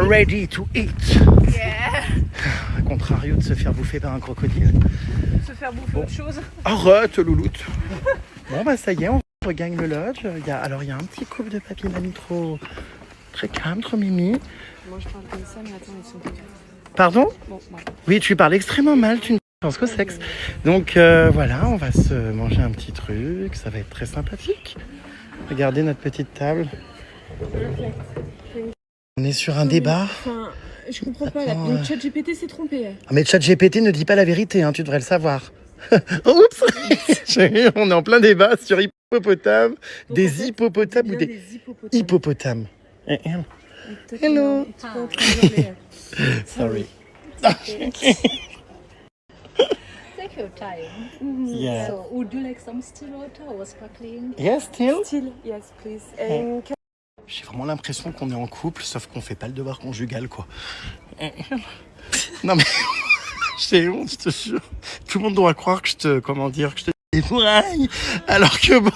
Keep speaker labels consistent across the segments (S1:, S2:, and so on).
S1: ready to eat.
S2: Yeah.
S1: A contrario de se faire bouffer par un crocodile.
S2: Se faire bouffer autre chose.
S1: Arrête, louloute. Bon, bah ça y est, on regagne le lodge. Il y a un petit couple de papy mamie très calme, trop mimi.
S2: Moi, je parle comme ça, mais attends, ils sont pas.
S1: Pardon?
S2: Bon, ouais.
S1: Oui, tu parles extrêmement mal, tu ne penses qu'au sexe. Donc voilà, on va se manger un petit truc, ça va être très sympathique. Regardez notre petite table. On est sur un débat.
S2: Enfin, je comprends pas,
S1: Attends,
S2: le chat GPT s'est trompé.
S1: Ah, mais le chat GPT ne dit pas la vérité, hein, tu devrais le savoir. Oups. On est en plein débat sur hippopotame, des hippopotames ou des hippopotames. Hello. Sorry.
S3: Take your time.
S1: Yeah.
S3: So, would you like some still water or sparkling?
S1: Yes, still.
S2: Still, yes, please. And
S1: J'ai vraiment l'impression qu'on est en couple, sauf qu'on fait pas le devoir conjugal, quoi. Non mais, j'ai honte, je te jure. Tout le monde doit croire que je te défouraille, alors que bon,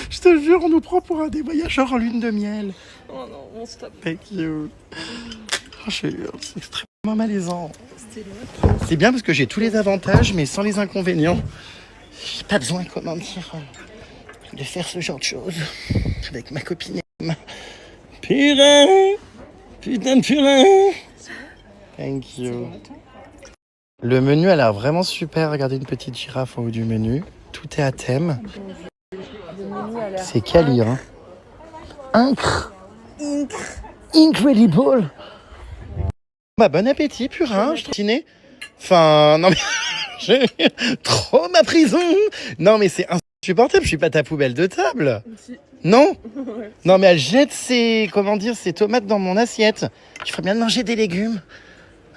S1: je te jure, on nous prend pour un des voyageurs en lune de miel.
S2: oh non, on stop.
S1: Thank you. Oh, c'est extrêmement malaisant. C'est bien parce que j'ai tous les avantages, mais sans les inconvénients. J'ai pas besoin, comment dire, de faire ce genre de choses avec ma copine. Purée! Putain de purée! Thank you. Le menu a l'air vraiment super. Regardez une petite girafe en haut du menu. Tout est à thème. C'est qu'à lire. Hein. Incredible! Bah, bon appétit, purin. Je dîner. Enfin, non mais... j'ai trop ma prison. Non mais c'est insupportable. Je suis pas ta poubelle de table. Non? Non mais elle jette ses tomates dans mon assiette. Tu ferais bien de manger des légumes.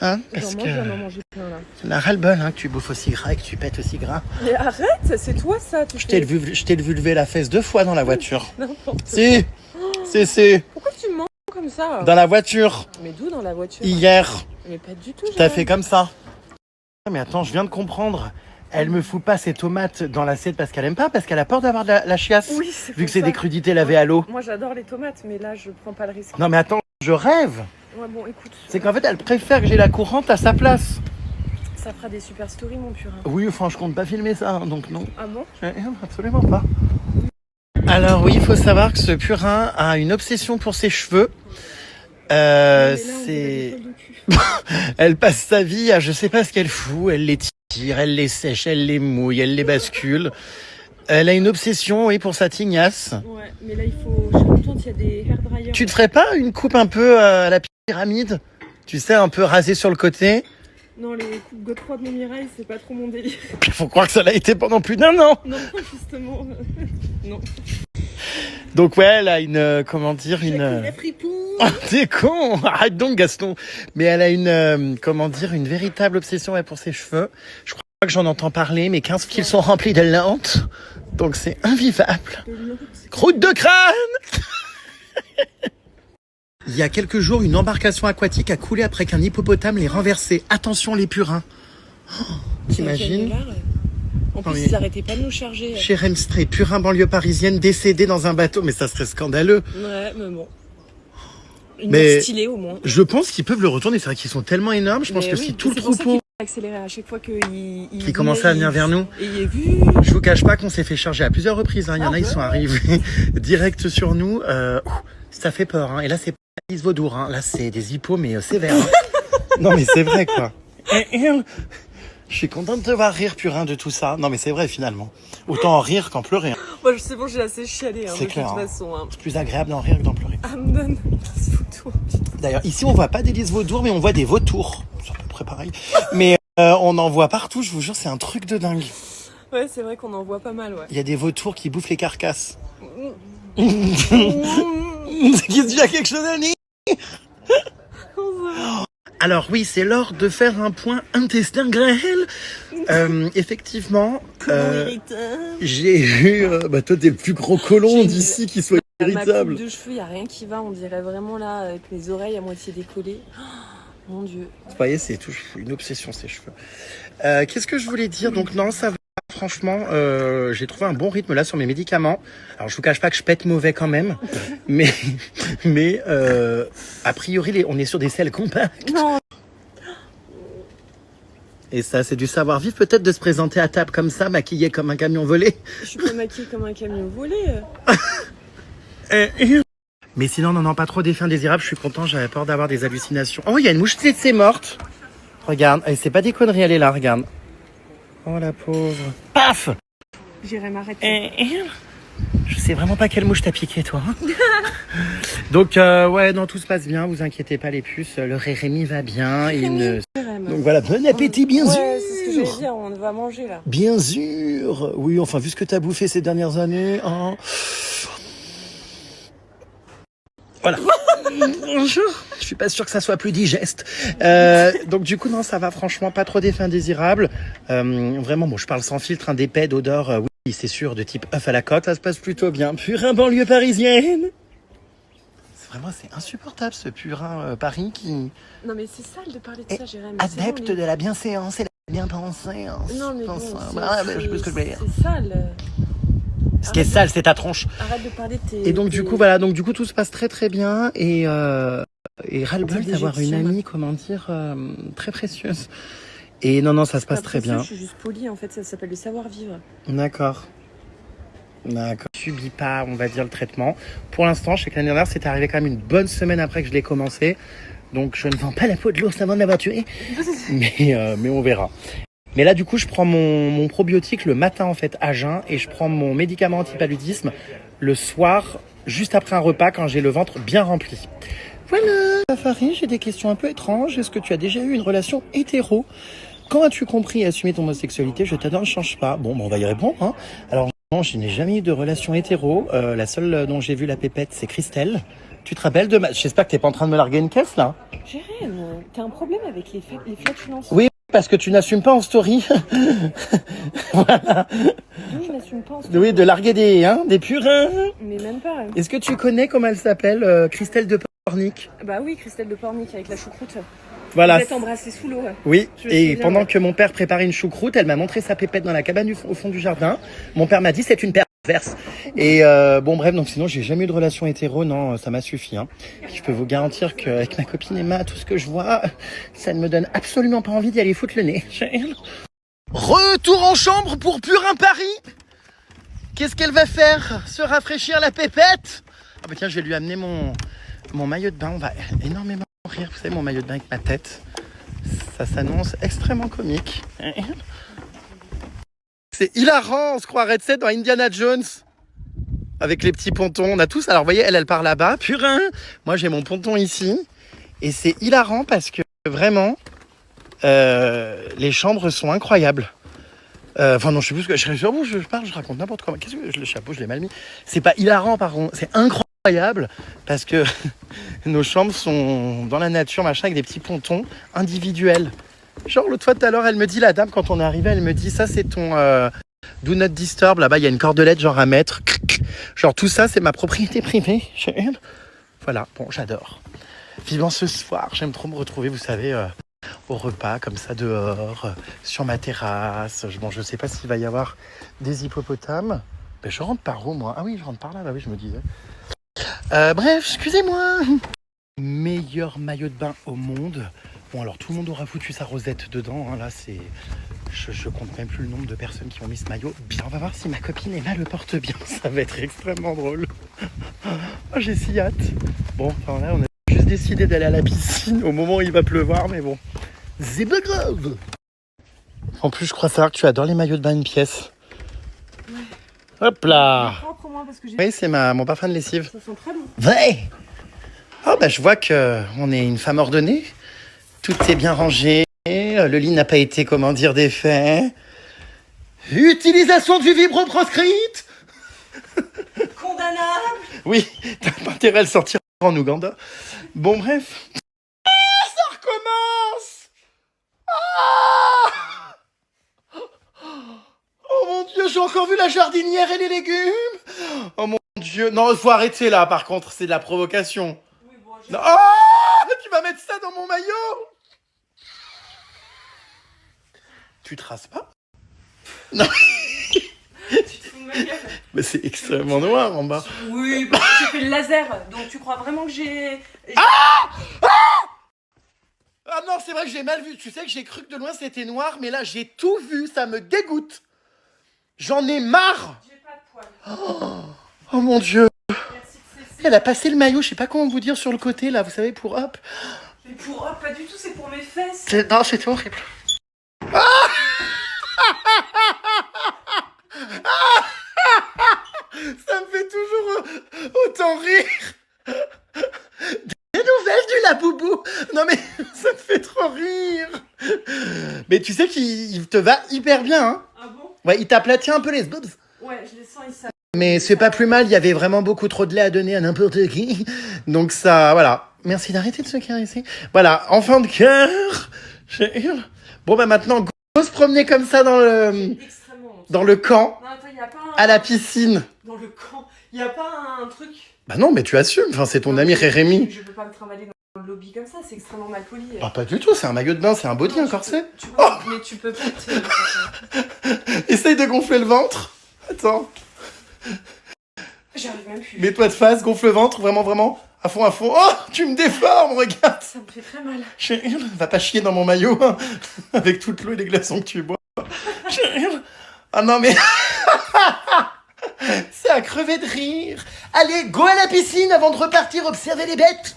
S1: Hein? Parce que c'est la ras-le-bol, hein, que tu bouffes aussi gras et que tu pètes aussi gras.
S2: Mais arrête, c'est toi ça.
S1: Je t'ai vu lever la fesse 2 fois dans la voiture.
S2: N'importe
S1: Si. Pourquoi
S2: tu mens comme ça?
S1: Dans la voiture.
S2: Mais d'où dans la voiture?
S1: Hier.
S2: Mais pas du tout.
S1: T'as fait comme ça. Mais attends, je viens de comprendre. Elle me fout pas ses tomates dans l'assiette parce qu'elle aime pas, parce qu'elle a peur d'avoir de la chiasse.
S2: Oui, c'est
S1: vu que c'est
S2: ça.
S1: des crudités lavées à l'eau.
S2: Moi j'adore les tomates, mais là je prends pas le risque.
S1: Non mais attends, je rêve.
S2: Ouais, bon, écoute.
S1: C'est qu'en fait, elle préfère que j'ai la courante à sa place.
S2: Ça fera des super stories, mon purin.
S1: Oui, enfin, je compte pas filmer ça, hein, donc non.
S2: Ah bon?
S1: Absolument pas. Alors oui, il faut savoir que ce purin a une obsession pour ses cheveux. C'est... Elle passe sa vie à je sais pas ce qu'elle fout. Elle les tire, elle les sèche, elle les mouille, elle les bascule. Elle a une obsession, oui, pour sa tignasse.
S2: Ouais, mais là, je suis contente, il y a des hair dryers.
S1: Tu te ferais pas une coupe un peu à la pyramide? Tu sais, un peu rasée sur le côté?
S2: Non, les coupes Godefroy de Montmirail, c'est pas trop mon délire.
S1: Il faut croire que ça l'a été pendant plus d'1 an.
S2: Non, justement, non.
S1: Donc ouais, elle a une,
S2: La fripou.
S1: Oh, t'es con. Arrête donc, Gaston. Mais elle a une véritable obsession pour ses cheveux. Je crois que j'en entends parler, mes 15 fils sont remplis de lentes. Donc c'est invivable. Croûte de crâne. Il y a quelques jours, une embarcation aquatique a coulé après qu'un hippopotame l'ait renversé. Attention les purins. Oh, t'imagines?
S2: En plus,
S1: Oui.
S2: ils arrêtaient pas de nous charger.
S1: Chez Remstré, purin banlieue parisienne décédé dans un bateau. Mais ça serait scandaleux.
S2: Ouais, mais bon.
S1: Mais
S2: stylé au moins.
S1: je pense qu'ils peuvent le retourner. C'est vrai qu'ils sont tellement énormes. Je pense que si tout le troupeau
S2: accéléré à chaque fois qu'il
S1: commençait à venir vers nous.
S2: Et
S1: je vous cache pas qu'on s'est fait charger à plusieurs reprises. Hein. Il y en a, ils sont arrivés direct sur nous. Ça fait peur. Hein. Et là, c'est pas des vaudours. Hein. Là, c'est des hippos, mais sévères. Hein. Non, mais c'est vrai, quoi. Je suis contente de te voir rire, purin, de tout ça. Non, mais c'est vrai, finalement. Autant en rire qu'en pleurer. Hein.
S2: Moi, c'est bon, j'ai assez chialé. Hein,
S1: c'est
S2: de
S1: clair.
S2: toute façon. Hein.
S1: C'est plus agréable d'en rire que d'en pleurer.
S2: Ah, me donne des photos.
S1: D'ailleurs, ici, on voit pas des lys vaudours, mais on voit des vautours. C'est à peu près pareil. Mais on en voit partout, je vous jure, c'est un truc de dingue.
S2: Ouais, c'est vrai qu'on en voit pas mal, ouais.
S1: Il y a des vautours qui bouffent les carcasses. Qu'est-ce que tu as quelque chose à dire? Alors oui, c'est l'heure de faire un point intestin grêle. Effectivement, j'ai eu... toi, t'es le plus gros colon d'ici qui soit irritable.
S2: Ma coupe de cheveux, il n'y a rien qui va. On dirait vraiment là, avec mes oreilles à moitié décollées. Oh, mon Dieu.
S1: Vous voyez, c'est une obsession, ces cheveux. Qu'est-ce que je voulais dire? Donc non, ça va. Franchement, j'ai trouvé un bon rythme là sur mes médicaments. Alors je vous cache pas que je pète mauvais quand même, mais a priori on est sur des selles compactes.
S2: Non.
S1: Et ça, c'est du savoir-vivre peut-être de se présenter à table comme ça, maquillé comme un camion volé.
S2: Je suis pas maquillée comme un camion volé.
S1: Mais sinon, non, pas trop d'effets indésirables. Je suis content, j'avais peur d'avoir des hallucinations. Oh, il y a une mouche c'est morte. Regarde, c'est pas des conneries, elle est là, regarde. Oh la pauvre. Paf.
S2: J'irai m'arrêter.
S1: Je sais vraiment pas quelle mouche t'as piqué, toi. Donc, ouais, non, tout se passe bien, vous inquiétez pas les puces. Le Rémi va bien. Donc voilà, bon appétit, bien sûr.
S2: Ouais, c'est ce que j'allais dire, on va manger là.
S1: Bien sûr. Oui, enfin, vu ce que t'as bouffé ces dernières années. Hein. Voilà. Bonjour. Je suis pas sûr que ça soit plus digeste. Donc du coup, non, ça va franchement, pas trop d'effets indésirables. Vraiment, bon, je parle sans filtre, d'épais, d'odeur, oui, c'est sûr, de type œuf à la coque, ça se passe plutôt bien. Purin banlieue parisienne. C'est insupportable ce purin Paris qui...
S2: Non mais c'est sale de parler de ça, Jérémy.
S1: Adepte de la bienséance et la bien-pensance.
S2: Non mais bon,
S1: c'est
S2: sale.
S1: Ce qui est sale, c'est ta tronche.
S2: Arrête de parler de tes...
S1: Et donc du coup, voilà, donc du coup tout se passe très très bien et ras-le-bol d'avoir une amie, comment dire, très précieuse. Et non, ça se passe très bien.
S2: Je suis juste polie, en fait, ça s'appelle le savoir-vivre.
S1: D'accord. Je subis pas, on va dire, le traitement. Pour l'instant, je sais que l'année dernière, c'était arrivé quand même une bonne semaine après que je l'ai commencé. Donc je ne vends pas la peau de l'ours avant de l'avoir tué. mais on verra. Mais là, du coup, je prends mon probiotique le matin, en fait, à jeun. Et je prends mon médicament antipaludisme le soir, juste après un repas, quand j'ai le ventre bien rempli. Voilà. Safari, j'ai des questions un peu étranges. Est-ce que tu as déjà eu une relation hétéro ? Quand as-tu compris et assumé ton homosexualité ? Je t'adore, ne change pas. Bon, on va y répondre. Hein. Alors, non, je n'ai jamais eu de relation hétéro. La seule dont j'ai vu la pépette, c'est Christelle. Tu te rappelles de J'espère que t'es pas en train de me larguer une caisse, là.
S2: Jérémy, t'as un problème avec les flatulences ?
S1: Oui, parce que tu n'assumes pas en story. Voilà.
S2: Oui, je n'assume pas en story.
S1: Oui, de larguer des purins.
S2: Mais même pas.
S1: Est-ce que tu connais comment elle s'appelle, Christelle de Pornic ?
S2: Bah oui, Christelle de Pornic avec la choucroute.
S1: Voilà.
S2: Vous êtes embrassés sous l'eau.
S1: Oui, et
S2: souviens,
S1: pendant que mon père préparait une choucroute, elle m'a montré sa pépette dans la cabane au fond du jardin. Mon père m'a dit c'est une perverse. Et bon bref, donc sinon j'ai jamais eu de relation hétéro, non, ça m'a suffi. Hein. Je peux vous garantir qu'avec ma copine Emma, tout ce que je vois, ça ne me donne absolument pas envie d'y aller foutre le nez. Retour en chambre pour Purin Paris. Qu'est-ce qu'elle va faire ? Se rafraîchir la pépette ? Ah bah tiens, je vais lui amener mon maillot de bain. On va énormément rire, vous savez, mon maillot de bain avec ma tête. Ça s'annonce extrêmement comique. C'est hilarant, on se croirait, tu sais, dans Indiana Jones. Avec les petits pontons, on a tous... Alors, vous voyez, elle part là-bas. Purin. Moi, j'ai mon ponton ici. Et c'est hilarant parce que, vraiment, les chambres sont incroyables. Enfin, non, je sais plus ce que... Je parle, je raconte n'importe quoi. Qu'est-ce que... Le chapeau, je l'ai mal mis. C'est pas hilarant, par contre. C'est incroyable parce que nos chambres sont dans la nature, machin, avec des petits pontons individuels. Genre, l'autre fois, tout à l'heure, elle me dit, la dame, quand on est arrivé, elle me dit, ça, c'est ton do not disturb. Là-bas, il y a une cordelette, genre, à mettre. Genre, tout ça, c'est ma propriété privée. Voilà, bon, j'adore. Vivant ce soir, j'aime trop me retrouver, vous savez, au repas, comme ça, dehors, sur ma terrasse. Bon, je sais pas s'il va y avoir des hippopotames. Ben, je rentre par où, moi ? Ah oui, je rentre par là, bah oui, je me disais. Bref, excusez-moi. Meilleur maillot de bain au monde. Bon, alors tout le monde aura foutu sa rosette dedans. Hein. Là, c'est... Je compte même plus le nombre de personnes qui ont mis ce maillot. Bien, on va voir si ma copine Emma le porte bien. Ça va être extrêmement drôle. Oh, j'ai si hâte. Bon, enfin là, on a juste décidé d'aller à la piscine au moment où il va pleuvoir, mais bon. C'est pas grave. En plus, je crois savoir que tu adores les maillots de bain une pièce. Ouais. Hop là. Oui, c'est mon parfum de lessive.
S2: Ça sent très bon.
S1: Ouais. Oh, bah, je vois qu'on est une femme ordonnée. Tout est bien rangé. Le lit n'a pas été, comment dire, défait. Utilisation du vibro proscrite.
S2: Condamnable.
S1: Oui, t'as pas intérêt à le sortir en Ouganda. Bon, bref. Ah, ça recommence. Ah. Oh mon Dieu, j'ai encore vu la jardinière et les légumes. Oh mon Dieu. Non, il faut arrêter là, par contre, c'est de la provocation.
S2: Oui, bon,
S1: Non. Oh, tu vas mettre ça dans mon maillot. Tu traces pas ? Non.
S2: Tu te fous de ma gueule.
S1: Mais c'est extrêmement noir en bas.
S2: Oui, bah, j'ai fait le laser, donc tu crois vraiment que j'ai...
S1: Ah non, c'est vrai que j'ai mal vu. Tu sais que j'ai cru que de loin c'était noir, mais là j'ai tout vu, ça me dégoûte. J'en ai marre.
S2: J'ai pas de poils.
S1: Oh mon Dieu.
S2: Merci de cesser.
S1: Elle a passé le maillot, je sais pas comment vous dire, sur le côté là, vous savez, pour hop.
S2: Mais pour... Oh, pas du tout, c'est pour mes fesses.
S1: Non, c'était horrible. Ça me fait toujours autant rire. Des nouvelles du Laboubou. Non mais ça me fait trop rire. Mais tu sais qu'il te va hyper bien, hein.
S2: Ah bon?
S1: Ouais, il t'aplatit un peu les boobs.
S2: Ouais, je les sens, ils savent.
S1: Mais c'est pas plus mal, il y avait vraiment beaucoup trop de lait à donner à n'importe qui. Donc ça, voilà. Merci d'arrêter de se caresser. Voilà, enfant de cœur. Bon bah maintenant, go se promener comme ça
S2: Extrêmement.
S1: dans le camp,
S2: Non, attends, y a pas un...
S1: à la piscine.
S2: Dans le camp, y a pas un truc...
S1: Bah non, mais tu assumes, enfin, c'est ton
S2: Non,
S1: ami
S2: mais
S1: Rémi.
S2: Je peux pas me trimballer dans le lobby comme ça, c'est extrêmement mal poli.
S1: Ah, pas du tout, c'est un maillot de bain, c'est un body, un corset.
S2: Mais tu peux pas te...
S1: Essaye de gonfler le ventre. Attends,
S2: J'arrive même plus.
S1: mets-toi de face, gonfle le ventre, vraiment, vraiment, à fond, à fond. Oh, tu me déformes, regarde.
S2: Ça me fait très mal.
S1: Chérie, va pas chier dans mon maillot, hein, avec toute l'eau et les glaçons que tu bois. Chérie. Ah non, mais... C'est à crever de rire. Allez, go à la piscine avant de repartir observer les bêtes.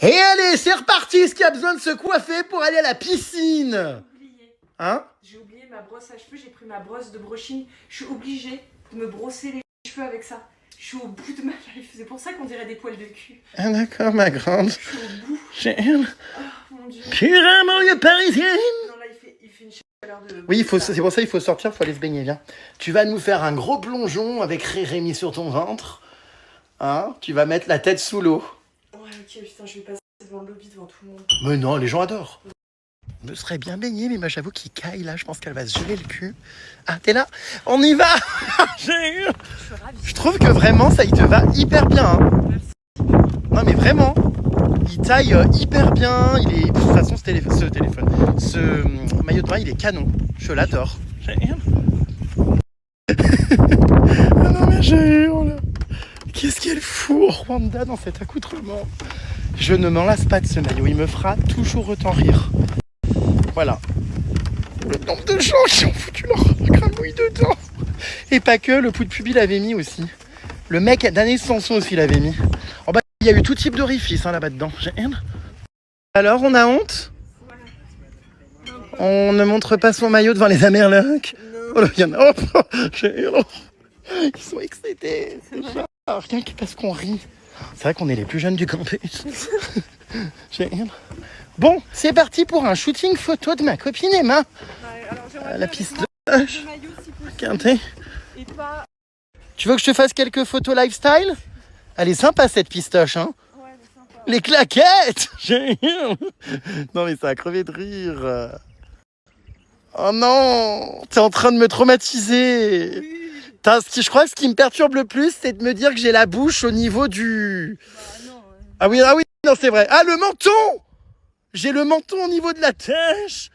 S1: Et allez, c'est reparti, ce qui a besoin de se coiffer pour aller à la piscine. Hein?
S2: J'ai oublié ma brosse à cheveux, j'ai pris ma brosse de brushing. Je suis obligée de me brosser les cheveux avec ça. Je suis au bout de ma life. C'est pour ça qu'on dirait des poils de cul.
S1: Ah d'accord, ma grande.
S2: Je suis au bout.
S1: Chérie.
S2: Oh mon dieu.
S1: Purée, banlieue parisienne.
S2: Non, là, il fait une chaleur de...
S1: Oui, c'est pour ça qu'il faut sortir, il faut aller se baigner, viens. Tu vas nous faire un gros plongeon avec Rémi sur ton ventre. Hein? Tu vas mettre la tête sous l'eau.
S2: Ouais, ok, putain, je vais passer devant le lobby, devant tout le monde.
S1: Mais non, les gens adorent. Je me serais bien baigné, mais moi j'avoue qu'il caille là, je pense qu'elle va se geler le cul. Ah, t'es là? On y va.
S2: Je suis ravie.
S1: Je trouve que vraiment ça, il te va hyper bien. Hein. Non mais vraiment, il taille hyper bien. Il est, de toute façon, ce maillot de bain, il est canon. Je l'adore. Ah non mais j'ai là. Qu'est-ce qu'elle fout au Rwanda dans cet accoutrement? Je ne m'en lasse pas de ce maillot, il me fera toujours autant rire. Voilà. Le nombre de gens qui ont foutu leur gramouille dedans. Et pas que, le pouls de pubis l'avait mis aussi. Le mec d'Anaïs Sanson aussi l'avait mis. Oh bah, il y a eu tout type d'orifice hein, là-bas dedans. Alors, on a honte? On ne montre pas son maillot devant les Amerlocs? Oh là, il y en a. Ils sont excités. Rien que parce qu'on rit. C'est vrai qu'on est les plus jeunes du campus. Bon, c'est parti pour un shooting photo de ma copine Emma. À la piste de Quintet. Tu veux que je te fasse quelques photos lifestyle? Elle est sympa cette pistoche, hein? Ouais, elle est sympa. Les claquettes! Non mais ça a crevé de rire. Oh non! T'es en train de me traumatiser. Oui. Je crois que ce qui me perturbe le plus, c'est de me dire que j'ai la bouche au niveau du... Bah, non, ouais. Ah oui, non c'est vrai. Ah, le menton! J'ai le menton au niveau de la tâche.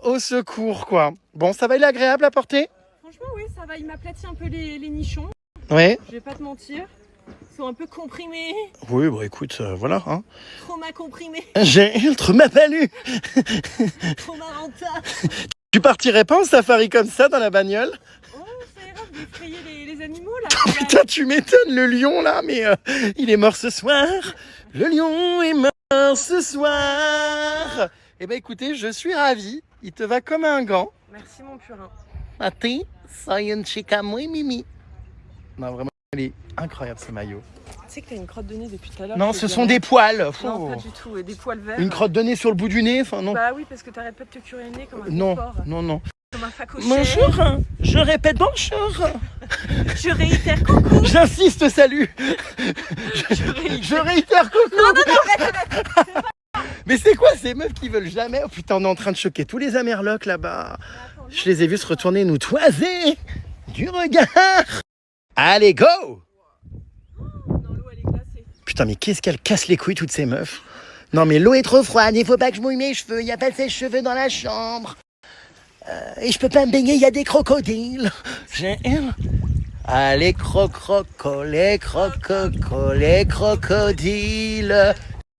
S1: Au secours, quoi. Bon, ça va, il est agréable à porter?
S2: Franchement, oui, ça va. Il m'aplatit un peu les nichons.
S1: Ouais.
S2: Je vais pas te mentir. Ils sont un peu comprimés.
S1: Oui, bon, écoute, voilà. Hein.
S2: Trop m'a comprimé.
S1: J'ai trop m'a palu.
S2: Trop m'a renta.
S1: Tu partirais pas en safari comme ça dans la bagnole?
S2: Oh, ça ira d'effrayer les animaux, là.
S1: Oh, putain, tu m'étonnes, le lion, là, mais il est mort ce soir. Le lion est mort ce soir. Eh ben, écoutez, je suis ravi. Il te va comme un gant.
S2: Merci, mon purin.
S1: A ti, soy une chica muy mimi. Non, vraiment, il est incroyable, ce maillot.
S2: Tu sais que t'as une crotte de nez depuis tout à l'heure.
S1: Non, ce sont des poils.
S2: Non, pas du tout. Des poils verts.
S1: Une crotte de nez sur le bout du nez, enfin non.
S2: Bah oui, parce que t'arrêtes pas de te curer le nez comme un
S1: Non,
S2: porc.
S1: non.
S2: Comme un facochet.
S1: Bonjour, je répète bonjour.
S2: Je réitère coucou.
S1: J'insiste, salut. Je réitère coucou.
S2: Non.
S1: Mais c'est quoi ces meufs qui veulent jamais? Oh putain, on est en train de choquer tous les Amerlocs là-bas. Je les ai vus se retourner nous toiser du regard. Allez, go.
S2: Non, l'eau elle est glacée.
S1: Putain, mais qu'est-ce qu'elles cassent les couilles toutes ces meufs? Non mais l'eau est trop froide, il faut pas que je mouille mes cheveux, y a pas de sèche-cheveux dans la chambre. Et je peux pas me baigner, il y a des crocodiles. Ah, les les crocodiles.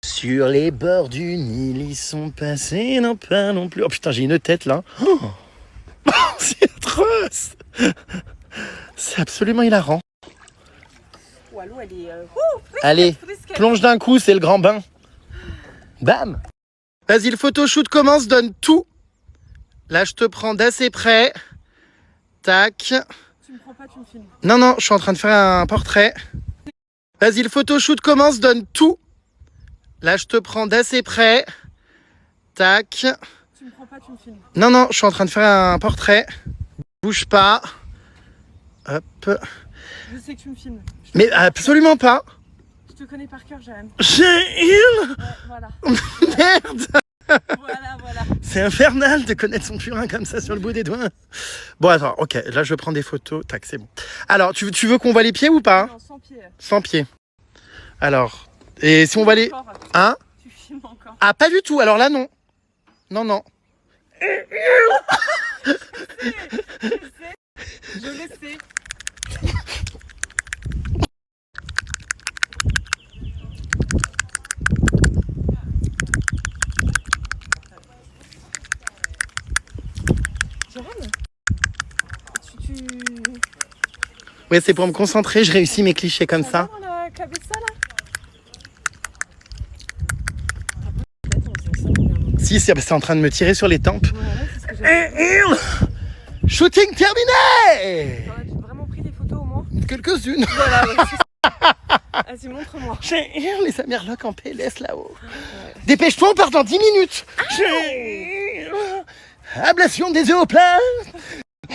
S1: Sur les bords du Nil, ils sont passés, non pas non plus. Oh putain, j'ai une tête là. Oh, c'est atroce. C'est absolument hilarant.
S2: Walou, elle est...
S1: Allez, plonge d'un coup, c'est le grand bain. Bam. Vas-y, le photoshoot commence, donne tout. Là, je te prends d'assez près. Tac.
S2: Tu me prends pas, tu me filmes.
S1: Non, non, je suis en train de faire un portrait. Vas-y, le photoshoot commence, donne tout. Là, je te prends d'assez près. Tac.
S2: Tu me prends pas, tu me filmes.
S1: Non, non, je suis en train de faire un portrait. Bouge pas. Hop.
S2: Je sais que tu me filmes.
S1: Mais absolument pas.
S2: Je te connais par cœur, Jérémy.
S1: Ouais,
S2: Voilà.
S1: merde.
S2: Voilà.
S1: C'est infernal de connaître son purin comme ça sur le bout des doigts. Bon, attends, ok, là je prends des photos. Tac, c'est bon. Alors, tu veux qu'on voit les pieds ou pas?
S2: Non, sans pied.
S1: Sans pied. Alors, et si on voit les... Hein?
S2: Tu filmes encore.
S1: Ah, pas du tout, alors là, non. Non, non.
S2: Je le sais. Jérôme, tu...
S1: Ouais, c'est pour me concentrer, je réussis mes clichés comme ça.
S2: Dans la cabessa, là.
S1: Si, c'est en train de me tirer sur les tempes.
S2: Voilà, c'est ce que j'ai
S1: Shooting terminé.
S2: T'aurais vraiment pris des photos au moins?
S1: Quelques-unes.
S2: Voilà, ouais, c'est ça. Vas-y, montre-moi.
S1: Les Amerlocs en PLS là-haut. Dépêche-toi, on part dans 10 minutes. Ablation des œufs au plat.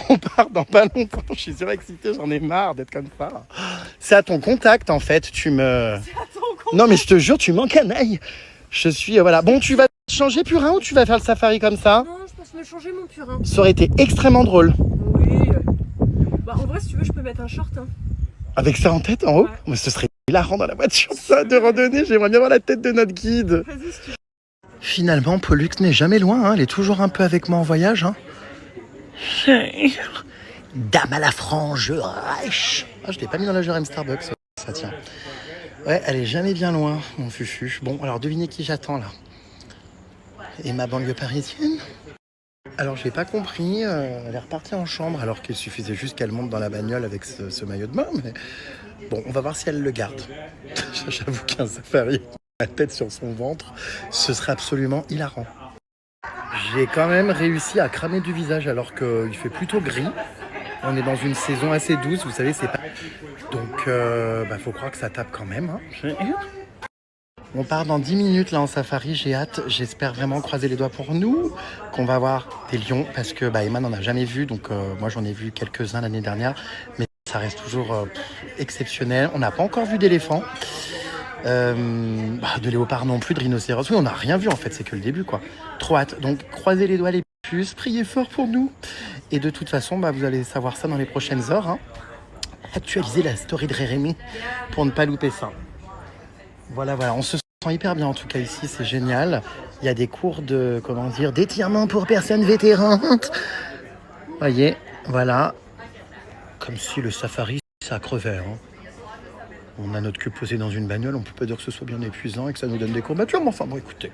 S1: On part dans pas longtemps. Je suis surexcité, j'en ai marre d'être comme ça. C'est à ton contact en fait, tu me... Non mais je te jure, tu m'encanailles. Je suis... voilà. Bon, tu vas changer purin ou tu vas faire le safari comme ça?
S2: Non, je pense me changer mon purin.
S1: Ça aurait été extrêmement drôle.
S2: Oui. Bah, en vrai, si tu veux, je peux mettre un short. Hein.
S1: Avec ça en tête, en haut?
S2: Ouais.
S1: Mais ce serait hilarant dans la voiture, ça, de randonnée. J'aimerais bien voir la tête de notre guide.
S2: Vas-y, si tu veux.
S1: Finalement, Pollux n'est jamais loin, hein. Elle est toujours un peu avec moi en voyage. Hein. Dame à la frange Reich. Ah, je l'ai pas mis dans la Jérém Starbucks, ça tient. Ouais, elle est jamais bien loin, mon fufu. Bon, alors devinez qui j'attends là. Et ma banlieue parisienne? Alors, j'ai pas compris. Elle est repartie en chambre alors qu'il suffisait juste qu'elle monte dans la bagnole avec ce maillot de bain. Mais bon, on va voir si elle le garde. J'avoue qu'un safari, la tête sur son ventre, ce serait absolument hilarant. J'ai quand même réussi à cramer du visage alors qu'il fait plutôt gris. On est dans une saison assez douce, vous savez, c'est pas... Donc, faut croire que ça tape quand même. Hein. On part dans 10 minutes là en safari, j'ai hâte. J'espère vraiment croiser les doigts pour nous, qu'on va voir des lions, parce que Emma n'en a jamais vu. Donc, moi, j'en ai vu quelques-uns l'année dernière. Mais ça reste toujours exceptionnel. On n'a pas encore vu d'éléphants. De léopard non plus, de rhinocéros. Oui, on n'a rien vu en fait, c'est que le début quoi. Trop hâte. Donc croisez les doigts les puces, priez fort pour nous. Et de toute façon, vous allez savoir ça dans les prochaines heures. Hein. Actualisez la story de Rémi pour ne pas louper ça. Voilà, on se sent hyper bien en tout cas ici, c'est génial. Il y a des cours de, d'étirement pour personnes vétérantes. Voyez, voilà. Comme si le safari, ça crevait. Hein. On a notre queue posée dans une bagnole, on peut pas dire que ce soit bien épuisant et que ça nous donne des courbatures, mais enfin bon, écoutez.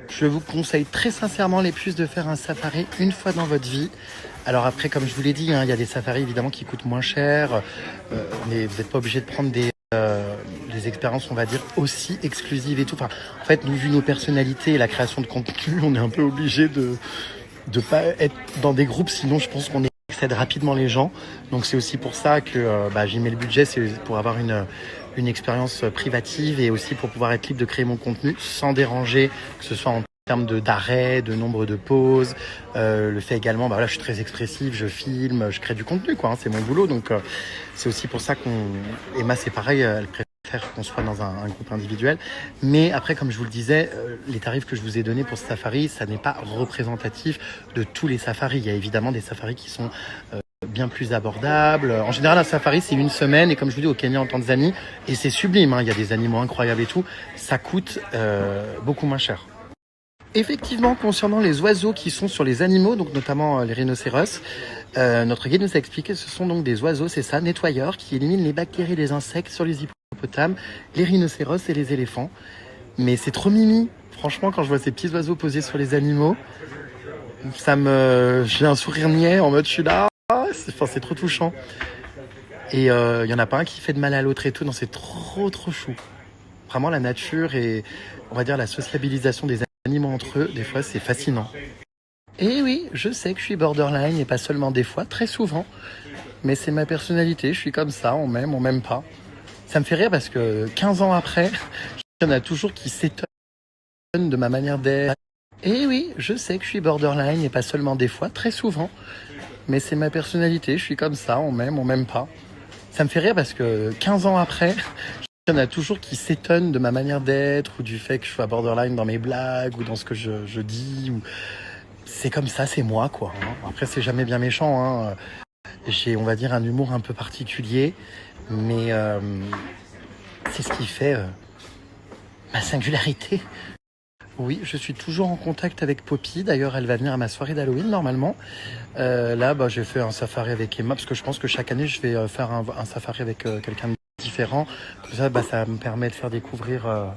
S1: Je vous conseille très sincèrement les puces de faire un safari une fois dans votre vie. Alors après, comme je vous l'ai dit, hein, il y a des safaris évidemment qui coûtent moins cher, mais vous n'êtes pas obligé de prendre des expériences, on va dire, aussi exclusives et tout. Enfin, en fait, nous, vu nos personnalités et la création de contenu, on est un peu obligé de pas être dans des groupes, sinon je pense qu'on excède rapidement les gens. Donc c'est aussi pour ça que j'y mets le budget, c'est pour avoir une expérience privative et aussi pour pouvoir être libre de créer mon contenu sans déranger, que ce soit en termes d'arrêt, de nombre de pauses, le fait également, je suis très expressif, je filme, je crée du contenu, quoi, hein, c'est mon boulot, donc c'est aussi pour ça Emma c'est pareil, elle préfère qu'on soit dans un groupe individuel, mais après comme je vous le disais, les tarifs que je vous ai donnés pour ce safari, ça n'est pas représentatif de tous les safaris, il y a évidemment des safaris qui sont bien plus abordables. En général, un safari, c'est une semaine. Et comme je vous dis, au Kenya, en Tanzanie, et c'est sublime, hein, il y a des animaux incroyables et tout, ça coûte beaucoup moins cher. Effectivement, concernant les oiseaux qui sont sur les animaux, donc notamment les rhinocéros, notre guide nous a expliqué que ce sont donc des oiseaux, c'est ça, nettoyeurs, qui éliminent les bactéries et les insectes sur les hippopotames, les rhinocéros et les éléphants. Mais c'est trop mimi. Franchement, quand je vois ces petits oiseaux posés sur les animaux, j'ai un sourire niais en mode je suis là, c'est trop touchant. Et il y en a pas un qui fait de mal à l'autre et tout, non, c'est trop chou. Vraiment la nature et on va dire la sociabilisation des animaux entre eux, des fois c'est fascinant. Et oui, je sais que je suis borderline et pas seulement des fois, très souvent. Mais c'est ma personnalité, je suis comme ça, on m'aime pas. Ça me fait rire parce que 15 ans après, il y en a toujours qui s'étonnent de ma manière d'être. Et oui, je sais que je suis borderline et pas seulement des fois, très souvent. Mais c'est ma personnalité, je suis comme ça, on m'aime pas. Ça me fait rire parce que 15 ans après, il y en a toujours qui s'étonnent de ma manière d'être ou du fait que je sois borderline dans mes blagues ou dans ce que je dis. C'est comme ça, c'est moi, quoi. Après, c'est jamais bien méchant. Hein. J'ai, on va dire, un humour un peu particulier, mais c'est ce qui fait ma singularité. Oui, je suis toujours en contact avec Poppy. D'ailleurs, elle va venir à ma soirée d'Halloween, normalement. Là, j'ai fait un safari avec Emma, parce que je pense que chaque année, je vais faire un safari avec quelqu'un de différent. Comme ça, ça me permet de faire découvrir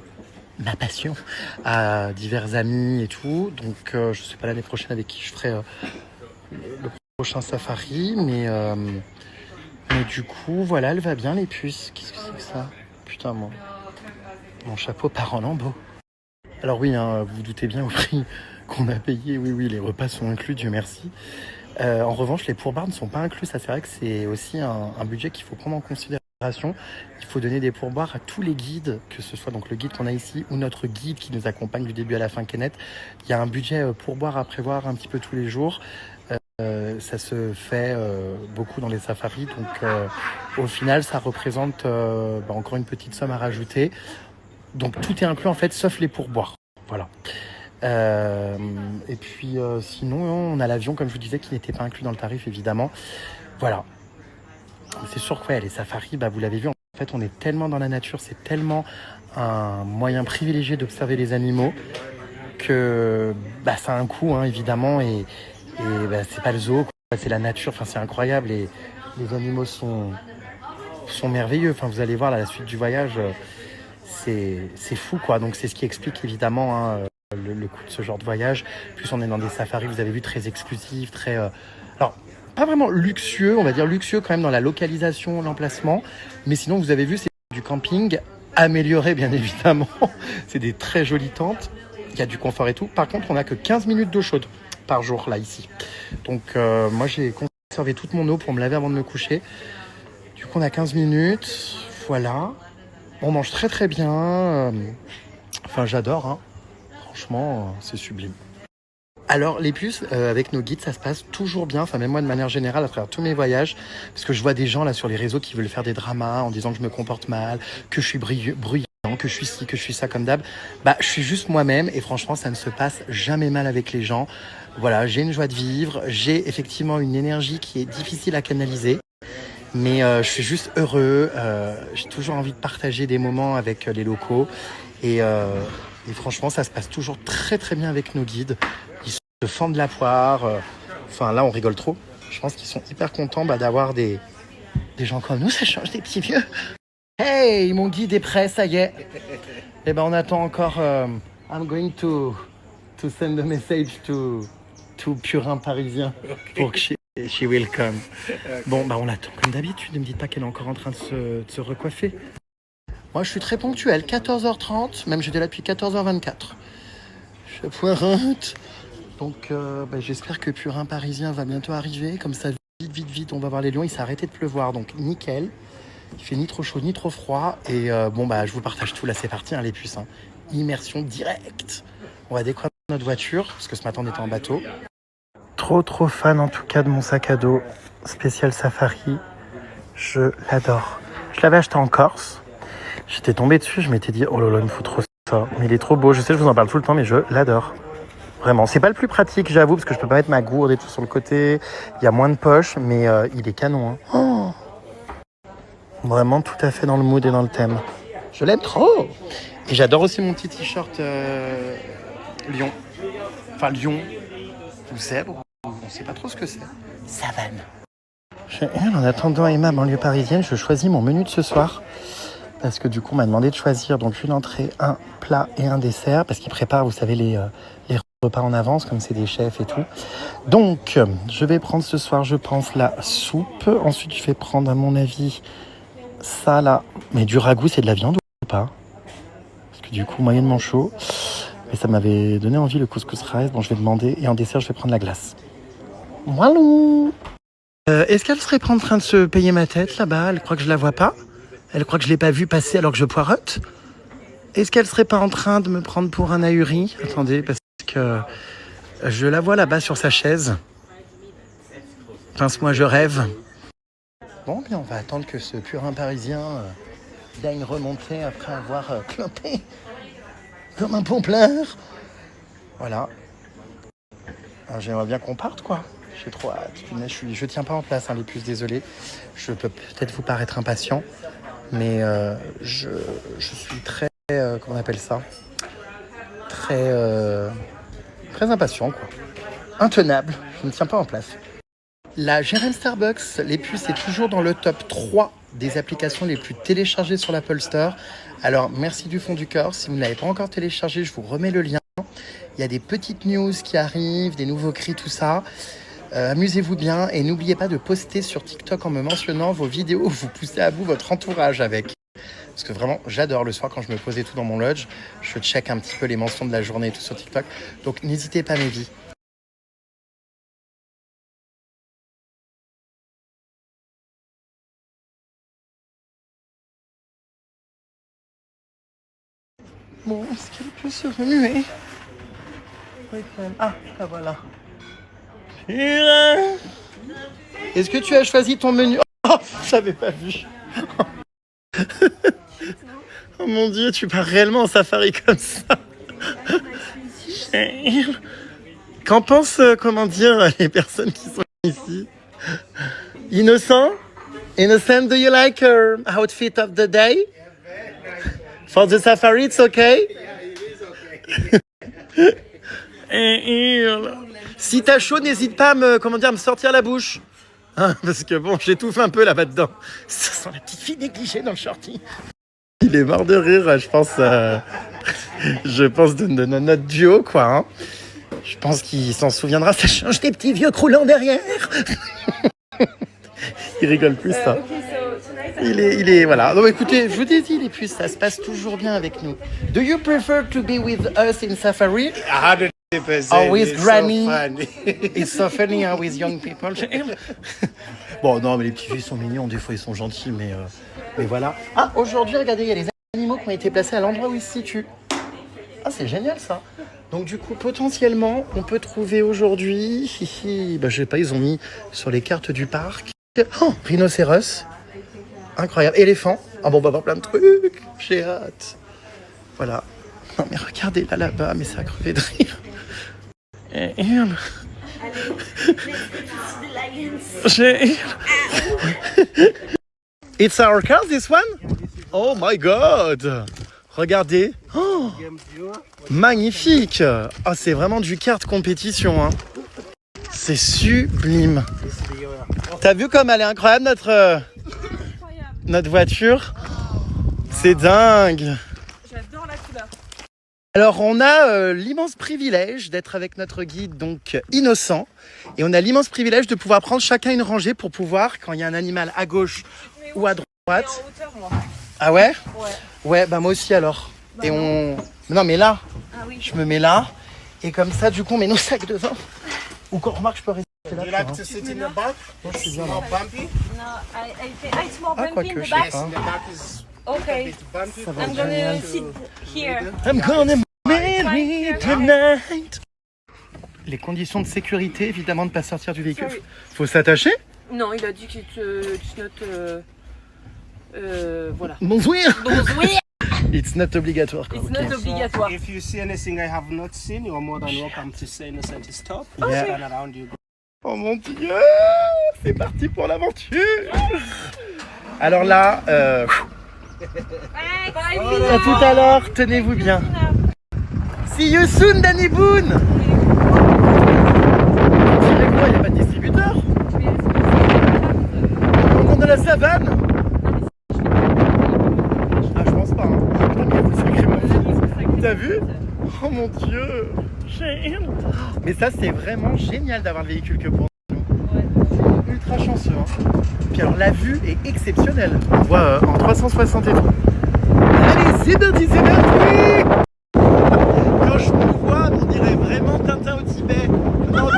S1: ma passion à divers amis et tout. Donc, je ne sais pas l'année prochaine avec qui je ferai le prochain safari, mais du coup, voilà, elle va bien, les puces. Qu'est-ce que c'est que ça? Putain, mon chapeau part en lambeaux. Alors oui, hein, vous vous doutez bien au prix qu'on a payé. Oui, les repas sont inclus, Dieu merci. En revanche, les pourboires ne sont pas inclus. Ça, c'est vrai que c'est aussi un budget qu'il faut prendre en considération. Il faut donner des pourboires à tous les guides, que ce soit donc le guide qu'on a ici ou notre guide qui nous accompagne du début à la fin, Kenneth. Il y a un budget pourboire à prévoir un petit peu tous les jours. Ça se fait beaucoup dans les safaris. Donc au final, ça représente encore une petite somme à rajouter. Donc tout est inclus en fait, sauf les pourboires. Voilà. Et puis sinon, on a l'avion, comme je vous disais, qui n'était pas inclus dans le tarif, évidemment. Voilà. C'est sûr que les safaris, vous l'avez vu, en fait, on est tellement dans la nature, c'est tellement un moyen privilégié d'observer les animaux que ça a un coût, hein, évidemment, et c'est pas le zoo, quoi, c'est la nature, c'est incroyable, et les animaux sont merveilleux. Enfin, vous allez voir là, la suite du voyage. C'est fou, quoi. Donc c'est ce qui explique évidemment hein, le coût de ce genre de voyage. Plus on est dans des safaris, vous avez vu, très exclusifs, très alors pas vraiment luxueux, on va dire luxueux quand même dans la localisation, l'emplacement, mais sinon vous avez vu, c'est du camping amélioré bien évidemment. C'est des très jolies tentes, il y a du confort et tout. Par contre, on n'a que 15 minutes d'eau chaude par jour là ici. Donc moi j'ai conservé toute mon eau pour me laver avant de me coucher. Du coup on a 15 minutes, voilà. On mange très très bien, enfin j'adore, hein. Franchement c'est sublime. Alors les puces, avec nos guides ça se passe toujours bien, enfin même moi de manière générale à travers tous mes voyages, parce que je vois des gens là sur les réseaux qui veulent faire des dramas en disant que je me comporte mal, que je suis bruyant, que je suis ci, que je suis ça comme d'hab. Je suis juste moi-même et franchement ça ne se passe jamais mal avec les gens. Voilà, j'ai une joie de vivre, j'ai effectivement une énergie qui est difficile à canaliser. Mais je suis juste heureux, j'ai toujours envie de partager des moments avec les locaux et franchement ça se passe toujours très très bien avec nos guides. Ils se fendent la poire, enfin là on rigole trop. Je pense qu'ils sont hyper contents d'avoir des gens comme nous, ça change des petits vieux. Hey, mon guide est prêt, ça y est. Et on attend encore, I'm going to send a message to Purin Parisien pour que she will come. Bon, on l'attend comme d'habitude. Ne me dites pas qu'elle est encore en train de se recoiffer. Moi, je suis très ponctuel. 14h30, même j'étais là depuis 14h24. Je pointe. Donc, j'espère que Purin Parisien va bientôt arriver. Comme ça, vite, on va voir les lions. Il s'est arrêté de pleuvoir, donc nickel. Il fait ni trop chaud, ni trop froid. Et je vous partage tout. Là, c'est parti, hein, les puces. Hein. Immersion directe. On va décorer notre voiture, parce que ce matin, on était en bateau. Trop fan en tout cas de mon sac à dos spécial safari. Je l'adore. Je l'avais acheté en Corse. J'étais tombé dessus, je m'étais dit oh là là, il me faut trop ça. Mais il est trop beau, je sais, je vous en parle tout le temps, mais je l'adore. Vraiment, c'est pas le plus pratique, j'avoue, parce que je peux pas mettre ma gourde et tout sur le côté. Il y a moins de poches, mais il est canon. Hein. Oh, vraiment tout à fait dans le mood et dans le thème. Je l'aime trop. Et j'adore aussi mon petit t-shirt Lyon. Enfin, lion, ou zèbre, on ne sait pas trop ce que c'est. Savane. En attendant Emma, banlieue parisienne, je choisis mon menu de ce soir. Parce que du coup, on m'a demandé de choisir donc une entrée, un plat et un dessert. Parce qu'ils préparent, vous savez, les repas en avance, comme c'est des chefs et tout. Donc, je vais prendre ce soir, je pense, la soupe. Ensuite, je vais prendre, à mon avis, ça là. Mais du ragoût, c'est de la viande ou pas? Parce que du coup, moyennement chaud. Et ça m'avait donné envie le couscous rice. Bon, je vais demander. Et en dessert, je vais prendre la glace. Voilà. Est-ce qu'elle serait pas en train de se payer ma tête là-bas? Elle croit que je la vois pas? Elle croit que je l'ai pas vue passer alors que je poireaute? Est-ce qu'elle serait pas en train de me prendre pour un ahuri? Attendez, parce que je la vois là-bas sur sa chaise. Pince-moi, je rêve. Bon, bien, on va attendre que ce purin parisien daigne remonter après avoir clopé comme un pompleur. Voilà. Alors, j'aimerais bien qu'on parte, quoi. J'ai trop hâte. Je tiens pas en place, hein, les puces, désolé. Je peux peut-être vous paraître impatient, mais je suis très... comment on appelle ça? Très impatient, quoi. Intenable. Je ne tiens pas en place. La GRM Starbucks, les puces, est toujours dans le top 3 des applications les plus téléchargées sur l'Apple Store. Alors, merci du fond du cœur. Si vous ne l'avez pas encore téléchargé, je vous remets le lien. Il y a des petites news qui arrivent, des nouveaux cris, tout ça. Amusez-vous bien et n'oubliez pas de poster sur TikTok en me mentionnant vos vidéos où vous poussez à bout votre entourage avec. Parce que vraiment, j'adore le soir quand je me pose et tout dans mon lodge. Je check un petit peu les mentions de la journée et tout sur TikTok. Donc n'hésitez pas, mes vies. Bon, est-ce qu'elle peut se remuer? Oui, quand même. Ah, la voilà. Est-ce que tu as choisi ton menu? Oh, j'avais pas vu. Oh mon Dieu, tu pars réellement en safari comme ça. Qu'en pensent, comment dire, les personnes qui sont ici? Innocent? Innocent, do you like her outfit of the day? For the safari, it's okay? Si t'as chaud, n'hésite pas à me sortir la bouche. Hein, parce que bon, j'étouffe un peu là-bas dedans. Ça sent la petite fille négligée dans le shorty. Il est mort de rire, je pense de notre duo, quoi. Hein. Je pense qu'il s'en souviendra. Ça change des petits vieux croulants derrière. Il rigole plus, ça. Il est voilà. Donc écoutez, je vous ai dit, les puces, ça se passe toujours bien avec nous. Do you prefer to be with us in safari?
S4: 100%.
S1: Or with Granny?
S4: So funny.
S1: It's so funny, hein, with young people. Bon, non, mais les petits vieux sont mignons, des fois ils sont gentils, mais voilà. Ah, aujourd'hui, regardez, il y a les animaux qui ont été placés à l'endroit où ils se situent. Ah, c'est génial, ça. Donc du coup, potentiellement, on peut trouver aujourd'hui... je sais pas, ils ont mis sur les cartes du parc. Oh, rhinocéros. Incroyable. Éléphant. Ah bon, on va voir plein de trucs. J'ai hâte. Voilà. Non, mais regardez là-bas, mais ça a crevé de rire. It's our car, this one? Oh my God! Regardez. Oh, magnifique! Oh, c'est vraiment du kart compétition. Hein. C'est sublime. T'as vu comme elle est incroyable, notre voiture? C'est dingue.
S2: J'adore la couleur.
S1: Alors, on a l'immense privilège d'être avec notre guide, donc Innocent. Et on a l'immense privilège de pouvoir prendre chacun une rangée pour pouvoir, quand il y a un animal à gauche ou à droite.
S2: En hauteur, moi.
S1: Ah ouais?
S2: Ouais.
S1: Ouais, bah moi aussi alors. Et on... Non, mais là, je me mets là. Et comme ça, du coup, on met nos sacs devant. Ou qu'on remarque, je peux rester là.
S4: You like to sit in the back?
S1: Moi, je suis bien là.
S4: More bumpy?
S2: No, it's more
S1: Ah,
S2: bumpy
S1: quoique,
S2: in the
S1: je
S2: back.
S1: sais pas.
S4: The back is a
S2: Okay,
S4: bit bumpy.
S1: Ça va
S2: I'm
S1: être
S2: gonna
S1: génial.
S2: sit here.
S1: I'm gonna marry tonight. Les conditions de sécurité, évidemment, de ne pas sortir du véhicule.
S2: Sorry.
S1: Faut s'attacher?
S2: Non, il a dit que it's not... voilà.
S1: Bonjour.
S2: Bonjour.
S1: It's not obligatoire. Quoi.
S2: It's
S1: ok.
S2: not obligatoire.
S4: If you see anything I have not seen, you are more than welcome to say Innocent to stop.
S1: Yeah.
S4: Turn around, you go.
S1: Oh mon Dieu, c'est parti pour l'aventure. Alors là, à tout à l'heure, tenez-vous bien. See you soon, Danny Boone. la savane. Ah, je pense pas. Hein. Putain, mais il roule sacrément vite. T'as vu? Oh mon dieu. Mais ça, c'est vraiment génial d'avoir le véhicule que pour nous. Ultra chanceux. Hein. Puis alors, la vue est exceptionnelle. On voit en 360 et tout. Allez, c'est parti, c'est parti. Quand je vous vois, on dirait vraiment Tintin au Tibet. Non,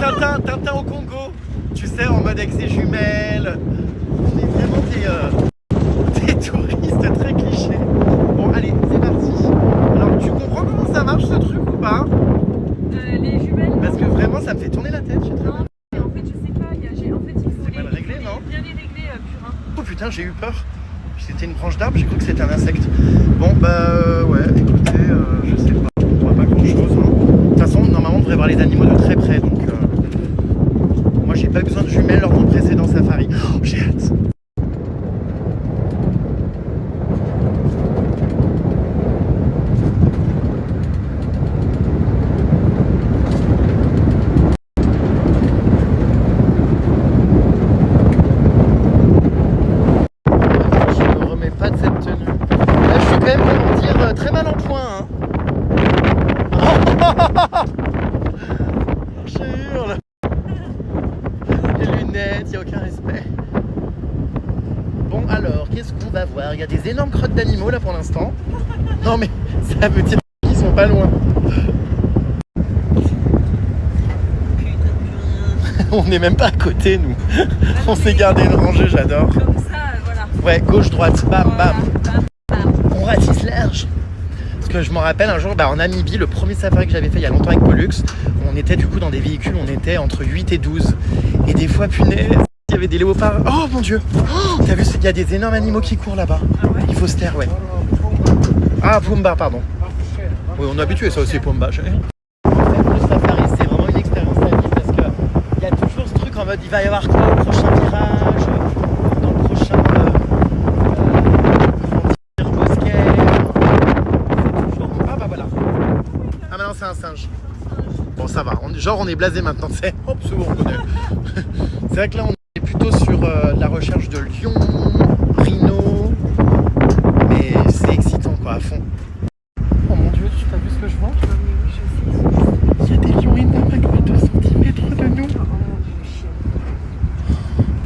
S1: Tintin au Congo. Tu sais, en mode avec ses jumelles. On est vraiment des touristes très clichés. Bon, allez, c'est parti. Alors, tu comprends comment ça marche ce truc ou pas?
S2: Les jumelles.
S1: Parce que vraiment, ça me fait tourner la tête. Je sais très bien.
S2: Non, mais en fait, je sais pas. En fait, il faut
S1: C'est mal réglé, non?
S2: bien les régler, Purin.
S1: Oh putain, j'ai eu peur. C'était une branche d'arbre, j'ai cru que c'était un insecte. Bon, bah ouais, écoutez, je sais pas. On voit pas grand chose. Hein. De toute façon, normalement, on devrait voir les animaux de très près. Donc, moi, j'ai pas eu besoin de jumelles lors de mon précédent safari. Oh, j'ai hâte. Très mal en point, hein. Je hurle. Les lunettes, il n'y a aucun respect. Bon alors, qu'est-ce qu'on va voir? Il y a des énormes crottes d'animaux là pour l'instant. Non mais ça veut dire qu'ils sont pas loin. On n'est même pas à côté nous. On s'est gardé une rangée, j'adore.
S2: Comme ça, voilà.
S1: Ouais, gauche-droite, bam
S2: Voilà,
S1: bam. On ratisse large. Parce que je m'en rappelle un jour en Namibie, le premier safari que j'avais fait il y a longtemps avec Pollux, on était du coup dans des véhicules, on était entre 8 et 12. Et des fois, punaise, il y avait des léopards. Oh mon dieu, oh, t'as vu, il y a des énormes animaux qui courent là-bas.
S2: Ah ouais.
S1: Il faut se taire, ouais. Ah, Pumba, pardon. Oui, on est habitué ça aussi, Pumba. En fait, le safari, c'est vraiment une expérience à vivre parce qu'il y a toujours ce truc en mode, il va y avoir quoi au prochain virage, dans le prochain... Ah maintenant c'est un singe. Bon ça va, on est blasé maintenant, c'est hop, c'est bon, on connaît. C'est vrai que là on est plutôt sur la recherche de lions, rhinos, mais c'est excitant quoi, à fond. Oh mon dieu, tu as vu ce que je vois? Il y a des lions énormes à 2 cm de nous.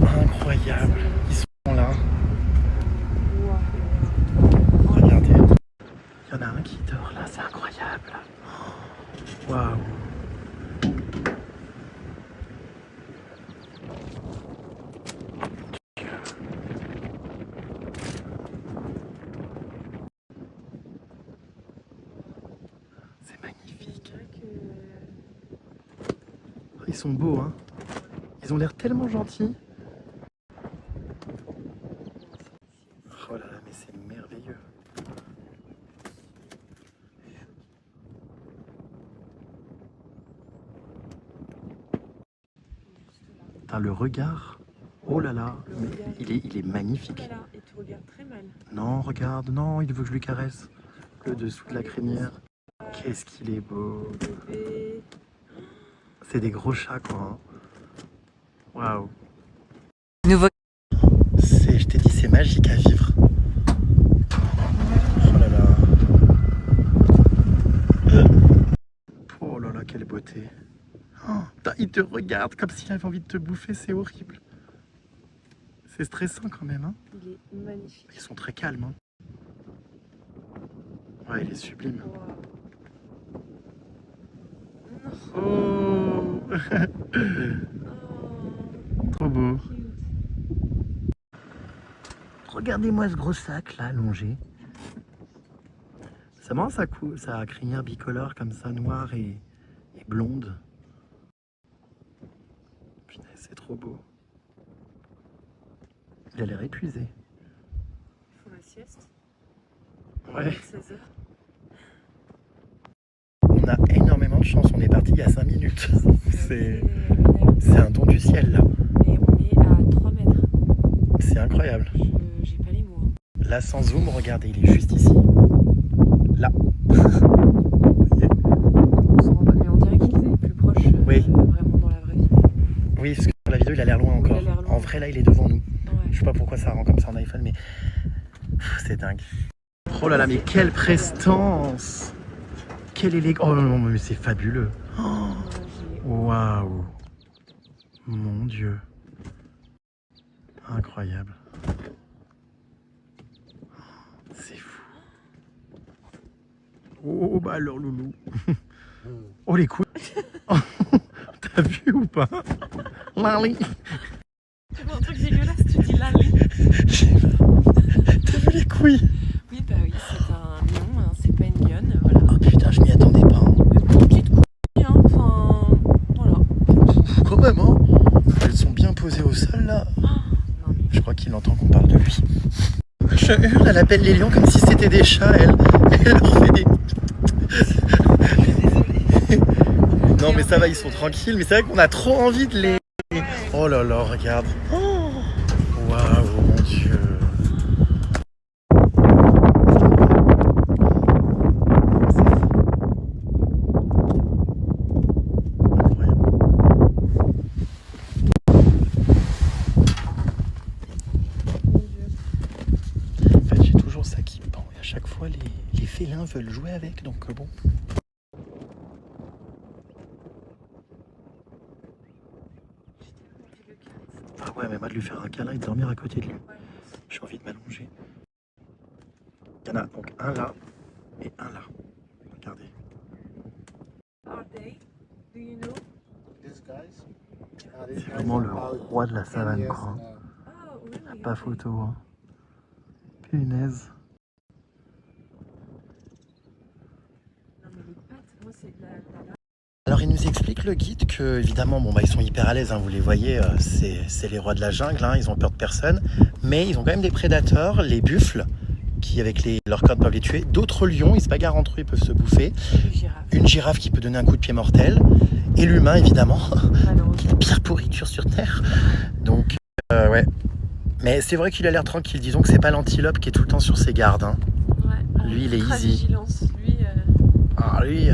S1: Incroyable, ils sont là. Regardez, il y en a un qui dort là, c'est incroyable. Waouh. C'est magnifique. Ils sont beaux, hein. Ils ont l'air tellement gentils. Oh là là, mais c'est merveilleux. Putain, le regard. Oh là là, mais il est magnifique.
S2: Voilà, et tu regardes très mal.
S1: Non, regarde, non, il veut que je lui caresse le dessous de la crinière. Qu'est-ce qu'il est beau.
S2: Bébé.
S1: C'est des gros chats, quoi. Hein. Waouh.
S2: Nouveau.
S1: Je t'ai dit, c'est magique à vivre. Oh là là. Oh là là, quelle beauté. Oh, il te regarde comme s'il avait envie de te bouffer, c'est horrible. C'est stressant quand même, hein.
S2: Il est magnifique.
S1: Ils sont très calmes, hein. Ouais, il est sublime.
S2: Wow.
S1: Oh. Trop beau. Regardez-moi ce gros sac là, allongé. C'est marrant sa crinière bicolore comme ça, noire et blonde. Putain, c'est trop beau. Il a l'air épuisé.
S2: Ils font la sieste.
S1: Ouais.
S2: 16 heures.
S1: On a énormément de chance, on est parti il y a 5 minutes. C'est un don du ciel là.
S2: Mais on est à 3 mètres.
S1: C'est incroyable.
S2: J'ai pas les mots. Hein.
S1: Là sans zoom, regardez, il est juste ici. Là.
S2: On s'en rend pas, mais on dirait qu'il est plus proche
S1: Oui.
S2: vraiment dans la vraie vie.
S1: Oui, parce que sur la vidéo il a l'air loin encore.
S2: Il a l'air loin.
S1: En vrai là il est devant nous.
S2: Ouais.
S1: Je sais pas pourquoi ça rend comme ça en iPhone, mais c'est dingue. Oh là là, mais quelle prestance! Quelle élégance! Oh non, mais c'est fabuleux! Oh, waouh! Mon Dieu! Incroyable! C'est fou! Oh bah alors loulou! Oh les couilles! T'as vu ou pas? Lali!
S2: Tu vois un truc dégueulasse, tu dis Lali.
S1: T'as vu les couilles?
S2: Oui, bah oui, c'est un lion, hein, c'est pas une lionne, voilà.
S1: Oh putain, je m'y attendais pas. Hein.
S2: Mais petite couille, hein, enfin. Voilà.
S1: Quand même, hein. Elles sont bien posées au sol là.
S2: Non, mais.
S1: Je crois qu'il entend qu'on parle de lui. Je hurle, elle appelle les lions comme si c'était des chats, elle. Elle leur fait des. Non mais ça va, ils sont tranquilles, mais c'est vrai qu'on a trop envie de les... Oh là là, regarde. Oh, waouh, mon Dieu. En fait, j'ai toujours ça qui me pend. Et à chaque fois, les félins veulent jouer avec, donc bon. Ah ouais, mais moi de lui faire un câlin et de dormir à côté de lui. J'ai envie de m'allonger. Il y en a donc un là et un là. Regardez.
S2: Are they? Do you know?
S1: C'est vraiment le roi de la savane, quoi.
S2: Oh, really?
S1: Pas photo, hein. Punaise.
S2: Non, mais les pattes, moi, c'est de la.
S1: Alors il nous explique le guide que évidemment bon bah ils sont hyper à l'aise, hein, vous les voyez, c'est les rois de la jungle, hein, ils ont peur de personne, mais ils ont quand même des prédateurs, les buffles, qui avec leurs cornes peuvent les tuer, d'autres lions, ils se bagarrent entre eux, ils peuvent se bouffer, une girafe qui peut donner un coup de pied mortel, et l'humain évidemment, qui est la pire pourriture sur Terre. Donc ouais, mais c'est vrai qu'il a l'air tranquille, disons que c'est pas l'antilope qui est tout le temps sur ses gardes. Hein.
S2: Ouais,
S1: lui il est
S2: ultra
S1: easy.
S2: vigilance. Lui,
S1: Ah lui...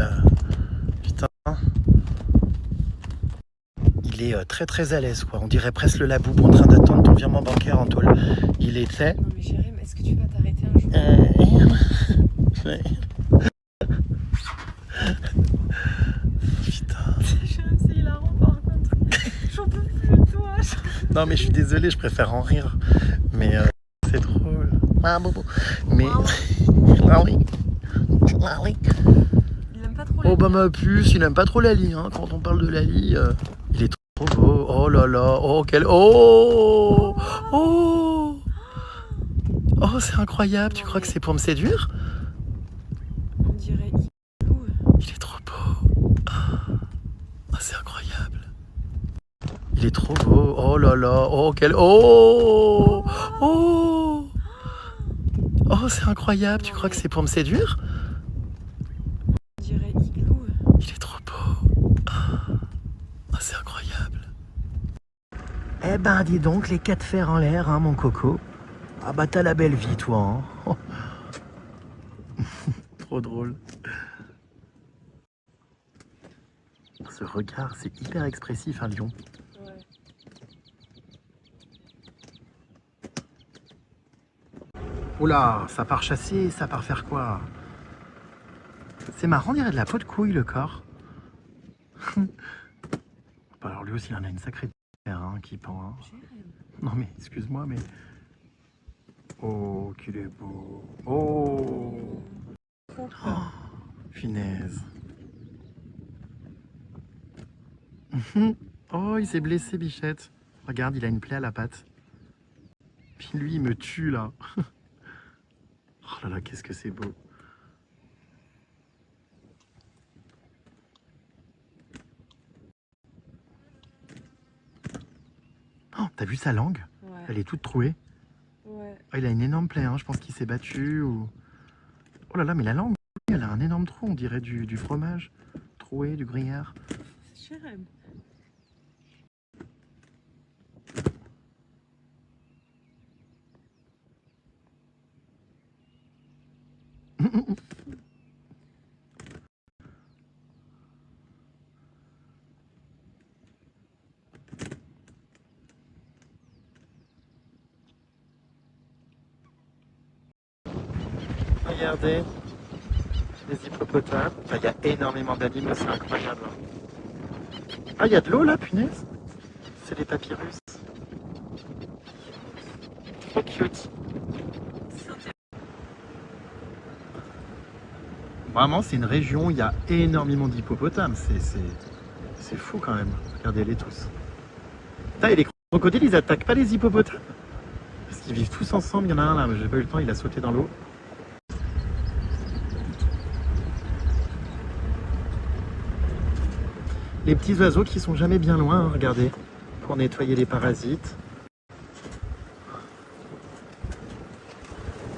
S1: Putain. Il est très très à l'aise quoi. On dirait presque le laboub en train d'attendre ton virement bancaire en tôle. Il était.
S2: Non mais Jérém, est-ce que tu vas t'arrêter un jour?
S1: Putain.
S2: Jérém, c'est hilarant par contre. J'en peux plus de toi.
S1: Non mais je suis désolé, je préfère en rire. Mais c'est drôle. Ah bobo. Mais. Ah oui. Ah oui.
S2: Il aime pas trop
S1: Oh bah ma puce, il aime pas trop Lali. Hein. Quand on parle de Lali, il est trop beau. Oh là là. Oh quel. Oh. Oh. Oh c'est incroyable. Tu crois que c'est pour me séduire?
S2: On dirait igloo.
S1: Il est trop beau. Oh, c'est incroyable. Il est trop beau. Oh là là. Oh quel. Oh. Oh. Oh c'est incroyable. Tu crois que c'est pour me séduire?
S2: On dirait igloo.
S1: Il est trop beau. Oh, c'est incroyable. Eh ben, dis donc, les 4 fers en l'air, hein, mon coco. Ah bah, t'as la belle vie, toi. Hein. Trop drôle. Ce regard, c'est hyper expressif, un lion.
S2: Ouais.
S1: Oula, ça part chasser, ça part faire quoi? C'est marrant, on dirait de la peau de couille, le corps. Alors lui aussi, il en a une sacrée terre hein, qui pend. Hein. Non mais, excuse-moi, mais... Oh, qu'il est beau. Oh, oh finesse. Oh, il s'est blessé, Bichette. Regarde, il a une plaie à la patte. Puis lui, il me tue, là. Oh là là, qu'est-ce que c'est beau. Oh, t'as vu sa langue?
S2: Ouais.
S1: Elle est toute trouée.
S2: Ouais.
S1: Oh, il a une énorme plaie, hein. Je pense qu'il s'est battu ou... Oh là là, mais la langue, elle a un énorme trou, on dirait du fromage. Troué, du gruyère.
S2: Jérém.
S1: regardez. Les hippopotames. Enfin, il y a énormément d'animaux, c'est incroyable. Ah, il y a de l'eau là, punaise. C'est les papyrus. Trop cute. Vraiment, c'est une région où il y a énormément d'hippopotames. C'est fou quand même. Regardez-les tous. Putain, et les crocodiles, ils attaquent pas les hippopotames? Parce qu'ils vivent tous ensemble. Il y en a un là, mais j'ai pas eu le temps, il a sauté dans l'eau. Les petits oiseaux qui sont jamais bien loin, hein, regardez, pour nettoyer les parasites.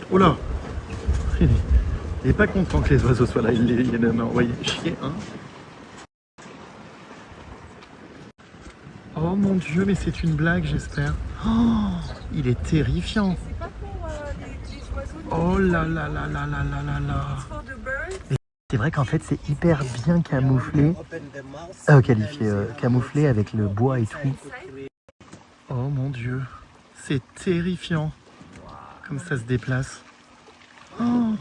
S1: Oh là! Il est pas content que les oiseaux soient là, il en a envoyé chier un. Oh mon dieu, mais c'est une blague, j'espère. Oh, il est terrifiant.
S2: C'est pas pour les oiseaux.
S1: Oh là là là là là là là là. C'est vrai qu'en fait c'est hyper bien camouflé. Qualifié, camouflé avec le bois et tout. Oh mon dieu, c'est terrifiant. Comme ça se déplace. Oh.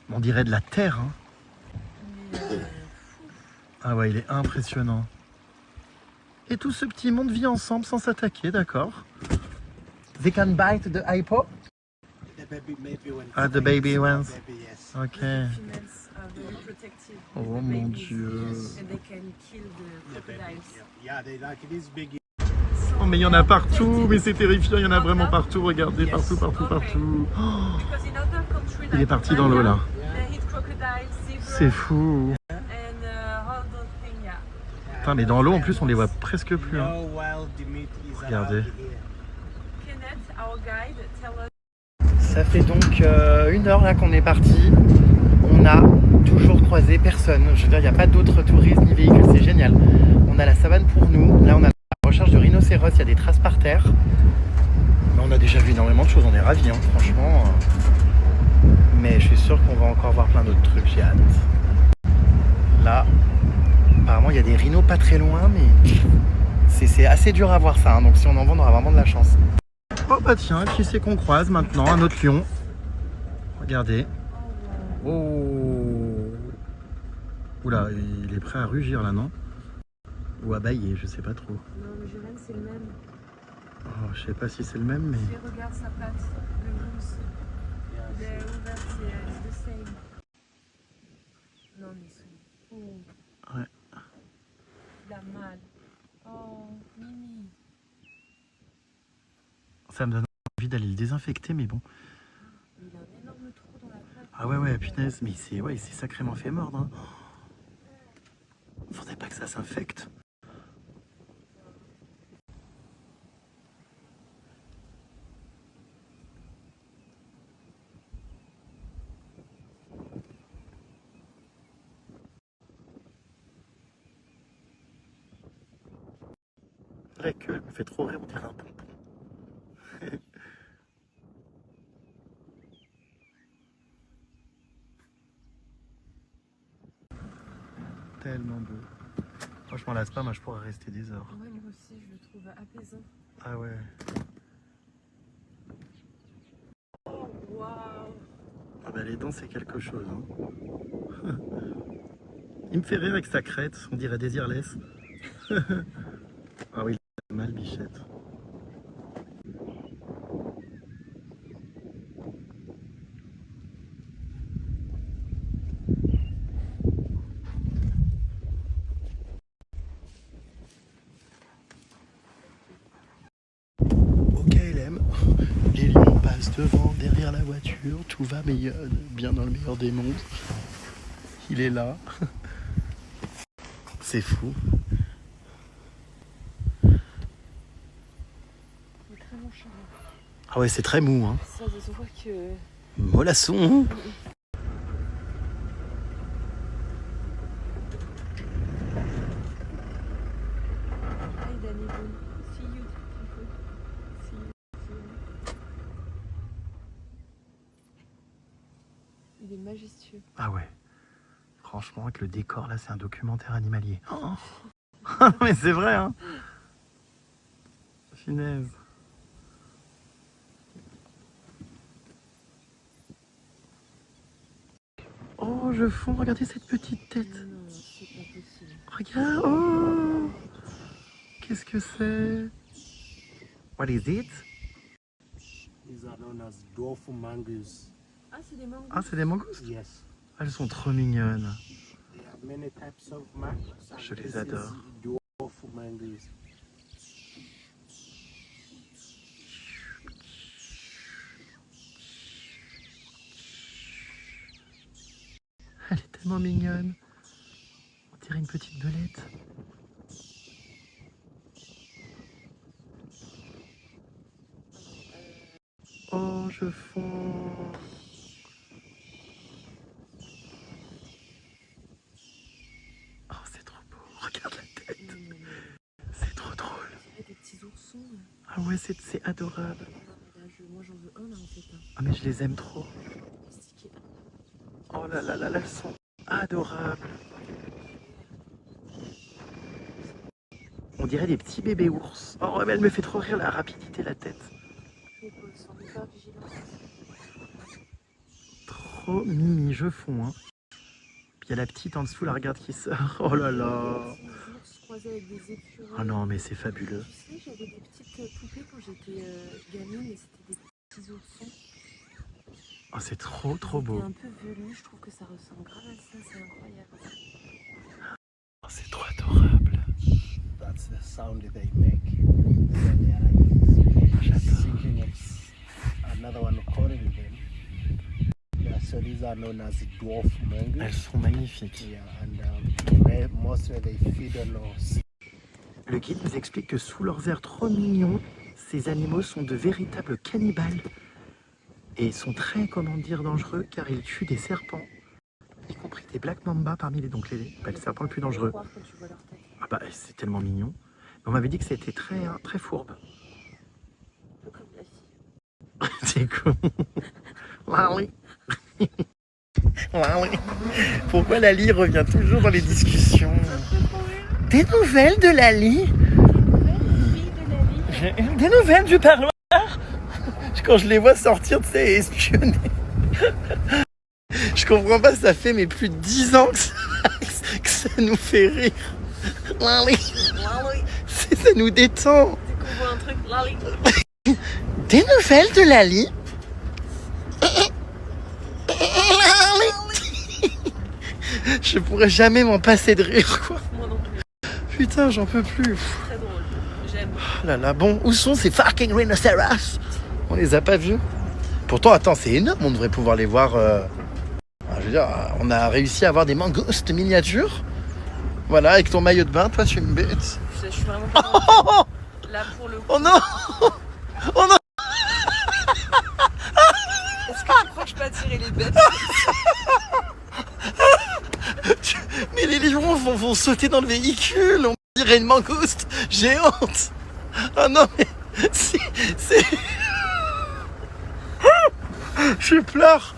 S1: On dirait de la terre. Hein. Ah ouais, il est impressionnant. Et tout ce petit monde vit ensemble sans s'attaquer, d'accord. They can bite the hippo? Ah, the baby ones. Ok. Oh mon dieu. Oh mais il y en a partout, mais c'est terrifiant, il y en a vraiment partout, regardez, partout, partout, partout. Oh, il est parti dans l'eau là. C'est fou. Putain, mais dans l'eau en plus on les voit presque plus. Hein. Regardez. Ça fait donc 1 heure là qu'on est parti. On a toujours croisé personne. Je veux dire, il n'y a pas d'autres touristes ni véhicules, c'est génial. On a la savane pour nous. Là, on a la recherche de rhinocéros, il y a des traces par terre. Mais on a déjà vu énormément de choses, on est ravis, hein, franchement. Mais je suis sûr qu'on va encore voir plein d'autres trucs, j'ai hâte. Là, apparemment, il y a des rhinos pas très loin, mais c'est assez dur à voir ça. Hein, donc si on en voit, on aura vraiment de la chance. Oh bah tiens, qui c'est qu'on croise maintenant? Un autre lion. Regardez. Oh. Oula, il est prêt à rugir là, non? Ou à bâiller, je sais pas trop.
S2: Non, mais Jérém, c'est le même.
S1: Oh, je sais pas si c'est le même, mais...
S2: Si, regarde sa patte, le mousse. Il est ouvert, c'est le same. Non, mais c'est... Oh.
S1: Ouais.
S2: Il a mal. Oh, Mimi.
S1: Ça me donne envie d'aller le désinfecter, mais bon.
S2: Il a un énorme trou dans la patte.
S1: Ah ouais, punaise, mais il s'est sacrément fait mordre. Hein. Faudrait pas que ça s'infecte. C'est vrai que me fait trop rire, on dirait un pompon. Tellement beau. Moi je m'en lasse pas, moi je pourrais rester des heures.
S2: Ouais, moi aussi, je le trouve apaisant.
S1: Ah ouais.
S2: Oh, waouh.
S1: Ah bah les dents c'est quelque chose. Hein. Il me fait rire avec sa crête, on dirait Désirless. Ah oui, il a mal bichette. Les lions passent devant, derrière la voiture, tout va meilleur, bien dans le meilleur des mondes. Il est là. C'est fou.
S2: Il est très nonchalant.
S1: Ah ouais, c'est très mou. Hein.
S2: Ça se voit que...
S1: Mollasson.
S2: Hi Danny Boone. See you. See you. Il est majestueux.
S1: Ah ouais. Franchement, avec le décor là, c'est un documentaire animalier. Oh. Mais c'est vrai, hein. Finesse. je fonds. Regardez cette petite tête.
S2: Non, c'est pas possible.
S1: Regarde. Oh. Qu'est-ce que c'est? What is it?
S4: These are known as dwarf mangoes.
S2: Ah, c'est des mangoes.
S1: Ah, c'est des mangoustes?
S4: Yes.
S1: Elles sont trop mignonnes.
S4: There are many types of mangoes. and
S1: Je les
S4: this
S1: adore.
S4: is dwarf mangoes.
S1: Elle est tellement mignonne. On dirait une petite belette. Oh, je fonds. Oh, c'est trop beau. Regarde la tête. C'est trop drôle.
S2: Des petits oursons.
S1: Ah ouais, c'est adorable.
S2: Moi, j'en veux un, là, en fait.
S1: Ah mais je les aime trop. Oh là là là là, elles sont adorables. On dirait des petits bébés ours. Oh mais elle me fait trop rire la rapidité, la tête. Trop mimi, je fonds. Hein. Puis il y a la petite en dessous, la regarde qui sort. Oh là là. Oh non mais c'est fabuleux.
S2: Tu sais, j'avais des petites poupées quand j'étais gamine et c'était des petits oursons.
S1: Oh c'est trop beau.
S2: C'est un peu velu, je trouve que ça ressemble grave à ça, c'est incroyable.
S1: Oh, c'est trop adorable.
S4: That's the sound they make. When they are thinking of another one calling them. Yeah, so these are known as dwarf mangoes.
S1: Elles sont magnifiques.
S4: Yeah, and mostly they feed on us.
S1: Le guide nous explique que sous leurs airs trop mignons, ces animaux sont de véritables cannibales et sont très, comment dire, dangereux car ils tuent des serpents, y compris des black mamba parmi les, donc les serpents les plus dangereux. Ah bah c'est tellement mignon. Mais on m'avait dit que c'était très, très fourbe.
S2: Un peu comme la fille.
S1: C'est con. Lali. Lali. Pourquoi Lali revient toujours dans les discussions? Des nouvelles de Lali? Des nouvelles du parloir? Quand je les vois sortir, tu sais, espionner. Je comprends pas, ça fait mais plus de 10 ans que ça nous fait rire. Lali. Ça nous détend.
S2: Dès qu'on voit un truc, Lali.
S1: Des nouvelles de Lali? Je pourrais jamais m'en passer de rire, quoi.
S2: Moi non plus.
S1: Putain, j'en peux plus.
S2: Très drôle. J'aime.
S1: Oh là là, bon, où sont ces fucking rhinoceros? On les a pas vus. Pourtant, attends, c'est énorme, on devrait pouvoir les voir. Je veux dire, on a réussi à avoir des mangoustes miniatures. Voilà, avec ton maillot de bain, toi tu me bêtes.
S2: Je suis vraiment pas
S1: Oh,
S2: là pour le coup.
S1: oh non. Oh non.
S2: Est-ce que tu crois que je peux attirer les bêtes?
S1: Mais les lions vont sauter dans le véhicule. On dirait une mangouste géante. Oh non, mais c'est... Je pleure.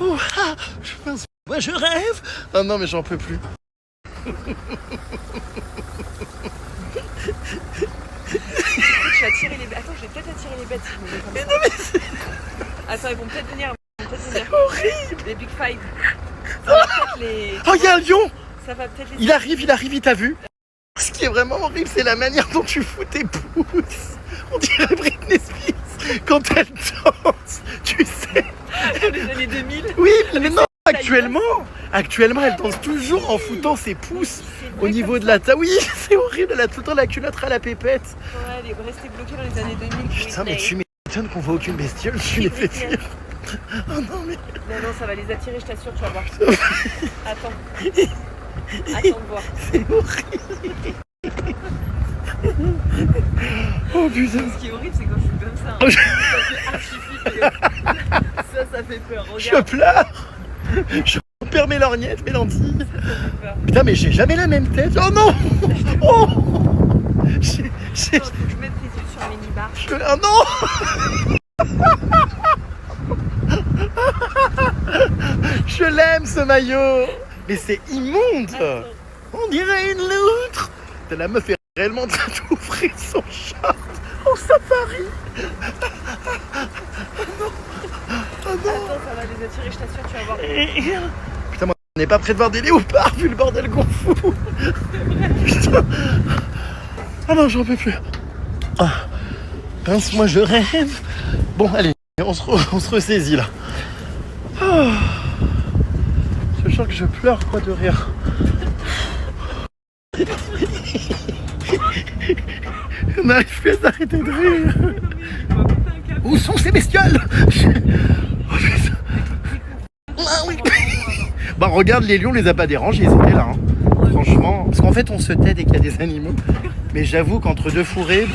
S1: Oh, ah, je pense... Moi je rêve. Oh non, mais j'en peux plus.
S2: Je vais attirer les bêtes. Attends, je vais peut-être attirer les bêtes si je me mets comme
S1: Mais
S2: ça.
S1: non, mais c'est
S2: Attends, ils vont peut-être venir.
S1: horrible.
S2: Les Big Five. Ça va peut-être les...
S1: Oh, il y a un lion.
S2: Ça va peut-être les...
S1: Il arrive, il t'a vu. Ce qui est vraiment horrible, c'est la manière dont tu fous tes pouces. On dirait Britney Spears quand elle danse, tu sais.
S2: Dans les années 2000.
S1: Oui, mais non, actuellement, elle danse toujours en foutant ses pouces au niveau de la taille. Oui, c'est horrible, elle a tout le temps la culotte à la pépette.
S2: Ouais, elle est restée bloquée dans les années 2000.
S1: Putain, mais tu m'étonnes qu'on voit aucune bestiole, tu les fais fuir. Oh non, mais...
S2: Non, ça va les attirer, je t'assure, tu vas voir. Attends. Attends de voir.
S1: C'est horrible. Oh putain.
S2: Ce qui est horrible, c'est quand je suis comme ça. Hein. Ça fait archi flipper. Ça fait peur.
S1: Je
S2: Regarde.
S1: pleure. Je perds mes lorgnettes, mes lentilles.
S2: Ça fait peur.
S1: Putain, mais j'ai jamais la même tête. Oh non. Oh.
S2: Attends, faut que je mette les yeux sur un mini-bar.
S1: Oh non. Je l'aime ce maillot. Mais c'est immonde.
S2: Attends.
S1: On dirait une loutre. La meuf est réellement en train d'ouvrir son short au safari. Oh non.
S2: Attends, ça va les attirer, je t'assure, tu vas voir.
S1: Putain, moi, On n'est pas près de voir des léopards vu le bordel qu'on fout. Putain. Ah non, j'en peux plus. Ah. Pince-moi, je rêve. Bon, allez, on se ressaisit là. Ah. Je sens que je pleure quoi de rire. On n'arrive plus à s'arrêter de rire. Où sont ces bestioles? Oh putain. Ah oui. Bah regarde, les lions, on les a pas dérangés, ils étaient là. Hein. Franchement, parce qu'en fait on se tait dès qu'il y a des animaux. Mais j'avoue qu'entre deux fourrés,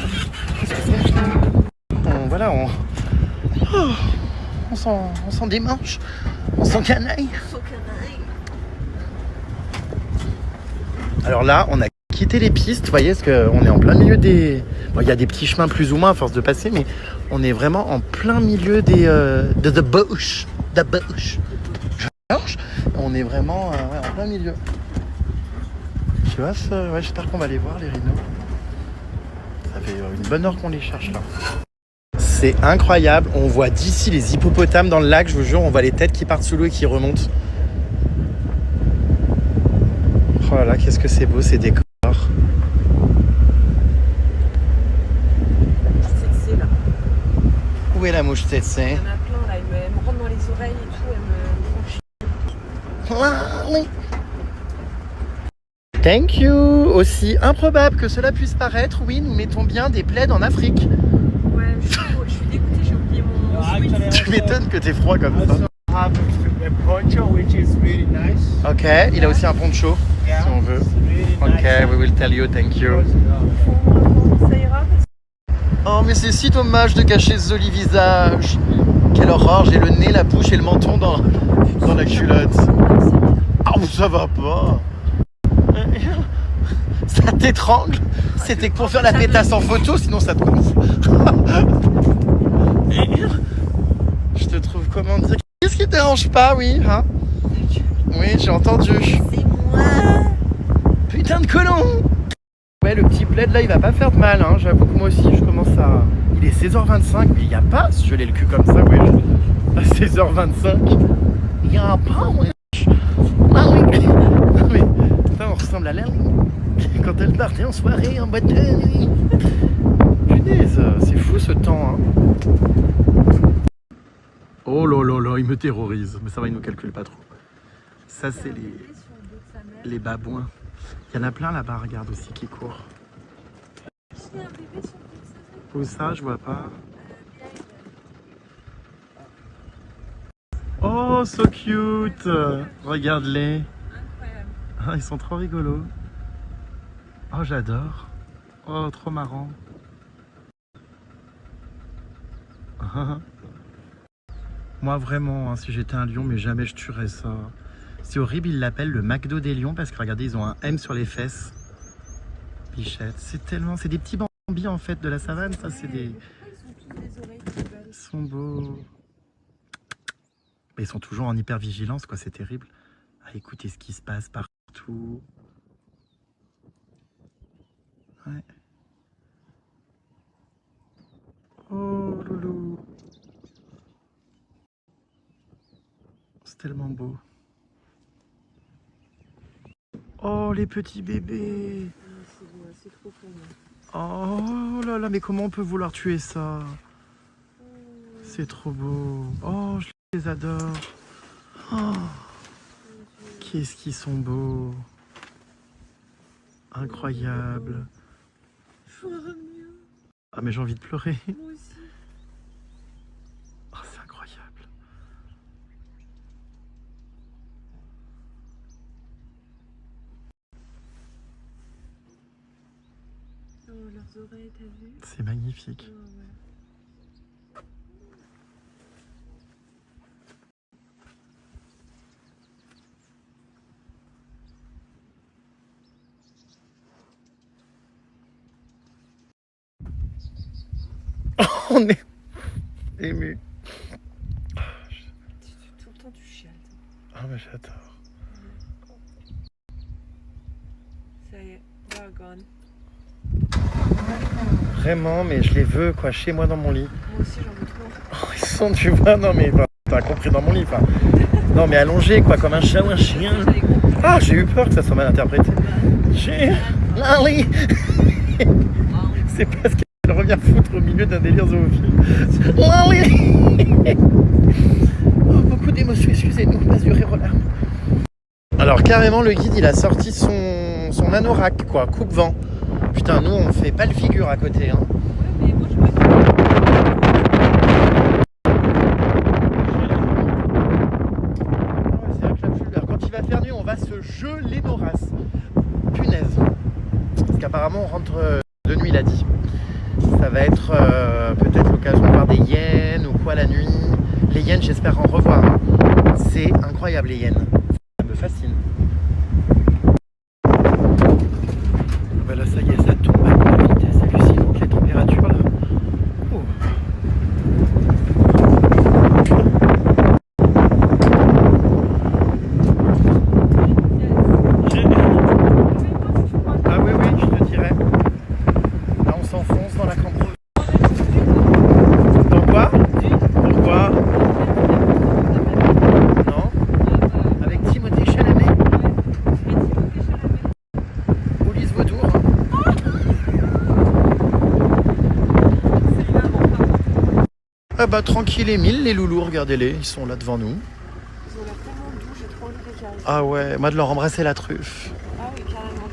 S1: on s'en démange, on s'en canaille. Alors là, on a quitté les pistes, vous voyez, parce qu'on est en plein milieu des... Bon, il y a des petits chemins plus ou moins à force de passer, mais on est vraiment en plein milieu des... de the bush. The bush. On est vraiment en plein milieu. Tu vois, ouais, j'espère qu'on va les voir, les rhinos. Ça fait une bonne heure qu'on les cherche là. C'est incroyable, on voit d'ici les hippopotames dans le lac, je vous jure, on voit les têtes qui partent sous l'eau et qui remontent. Oh là là, qu'est-ce que c'est beau ces décors.
S2: C'est là.
S1: Où est la mouche tsetse?
S2: Il y en a plein là, elle me rentre dans les oreilles et tout, elle me bronche.
S1: Thank you. Aussi improbable que cela puisse paraître, oui, nous mettons bien des plaids en Afrique.
S2: Ouais, je suis dégoûtée, j'ai oublié mon sweat.
S1: Tu m'étonnes que t'es froid comme ça.
S4: Have a poncho which is really nice.
S1: Ok, il a aussi un poncho, si on veut. Ok, we will tell you, thank you.
S2: Ça ira.
S1: Oh, mais c'est si dommage de cacher ce joli visage. Quelle horreur, j'ai le nez, la bouche et le menton dans la culotte. Oh, ça va pas. Ça t'étrangle. C'était que pour faire la pétasse en photo, sinon ça te gonfle. Je te trouve comment dire. Qu'est-ce qui te dérange pas, oui, hein? Oui, j'ai entendu.
S2: C'est moi.
S1: Putain de colon. Ouais, le petit plaid là, il va pas faire de mal, hein. J'avoue que moi aussi, je commence à... Il est 16h25, mais il y a pas, si je l'ai le cul comme ça, ouais. À 16h25. Il y a un pas, ouais. Ah oui. Non mais, putain, on ressemble à Lali. Quand elle partait en soirée, en boîte de nuit. Punaise, c'est fou ce temps, hein. Oh là là là, il me terrorise. Mais ça va, il nous calcule pas trop. Ça, c'est les babouins. Il y en a plein là-bas, regarde aussi, qui courent. Où ça, je vois pas. Oh, so cute. Regarde-les. Ah, ils sont trop rigolos. Oh, j'adore. Oh, trop marrant. Moi, vraiment, hein, si j'étais un lion, mais jamais je tuerais ça. C'est horrible, ils l'appellent le McDo des lions parce que regardez, ils ont un M sur les fesses. Bichette, c'est tellement... C'est des petits bambis en fait de la savane, ça c'est des... Ils sont beaux. Mais ils sont toujours en hyper-vigilance, quoi, c'est terrible. Ah, écoutez ce qui se passe partout. Ouais. Oh, loulou. C'est tellement beau. Oh, les petits bébés.
S2: C'est trop pour moi.
S1: Oh là là, mais comment on peut vouloir tuer ça? C'est trop beau. Oh, je les adore. Oh, qu'est-ce qu'ils sont beaux. Incroyable. Ah, mais j'ai envie de pleurer.
S2: Moi aussi.
S1: Oh, c'est incroyable.
S2: Oh, leurs oreilles, t'as vu?
S1: C'est magnifique.
S2: Oh, ouais.
S1: On est ému.
S2: Tout le temps, tu chiales.
S1: Ah, mais j'adore.
S2: Ça y est, they're gone.
S1: Vraiment, mais je les veux, quoi, chez moi dans mon lit.
S2: Moi aussi, j'en veux trop.
S1: Oh, ils sont, tu vois, non mais t'as compris, dans mon lit, enfin. Non mais allongé quoi, comme un chat ou un chien. Ah, j'ai eu peur que ça soit mal interprété. Lali. C'est parce qu'elle revient foutre au milieu d'un délire zoophile. Lali. Oh, beaucoup d'émotions, excusez-nous, pas du rire aux larmes. Alors carrément le guide il a sorti son anorak quoi, coupe-vent. Putain, nous on fait pas le figure à côté hein. Quand il va faire nuit, on va se geler nos races. Punaise. Parce qu'apparemment, on rentre de nuit, il a dit. Ça va être peut-être l'occasion de voir des hyènes ou quoi la nuit. Les hyènes, j'espère en revoir. C'est incroyable, les hyènes. Ça me fascine. Voilà, ça y est, ça tombe à une vitesse hallucinante, les températures là. Oh. Ah oui, oui, je te dirais. Là, on s'enfonce dans la cambrousse. Dans quoi? Pourquoi? Non? Avec Timothée Chalamet? Police Vautour. Ah bah tranquille Émile, les loulous, regardez-les, ils sont là devant nous.
S2: Ils ont l'air tellement doux, j'ai trop envie de les caresser.
S1: Ah ouais, moi de leur embrasser la truffe.
S2: Ah oui, carrément.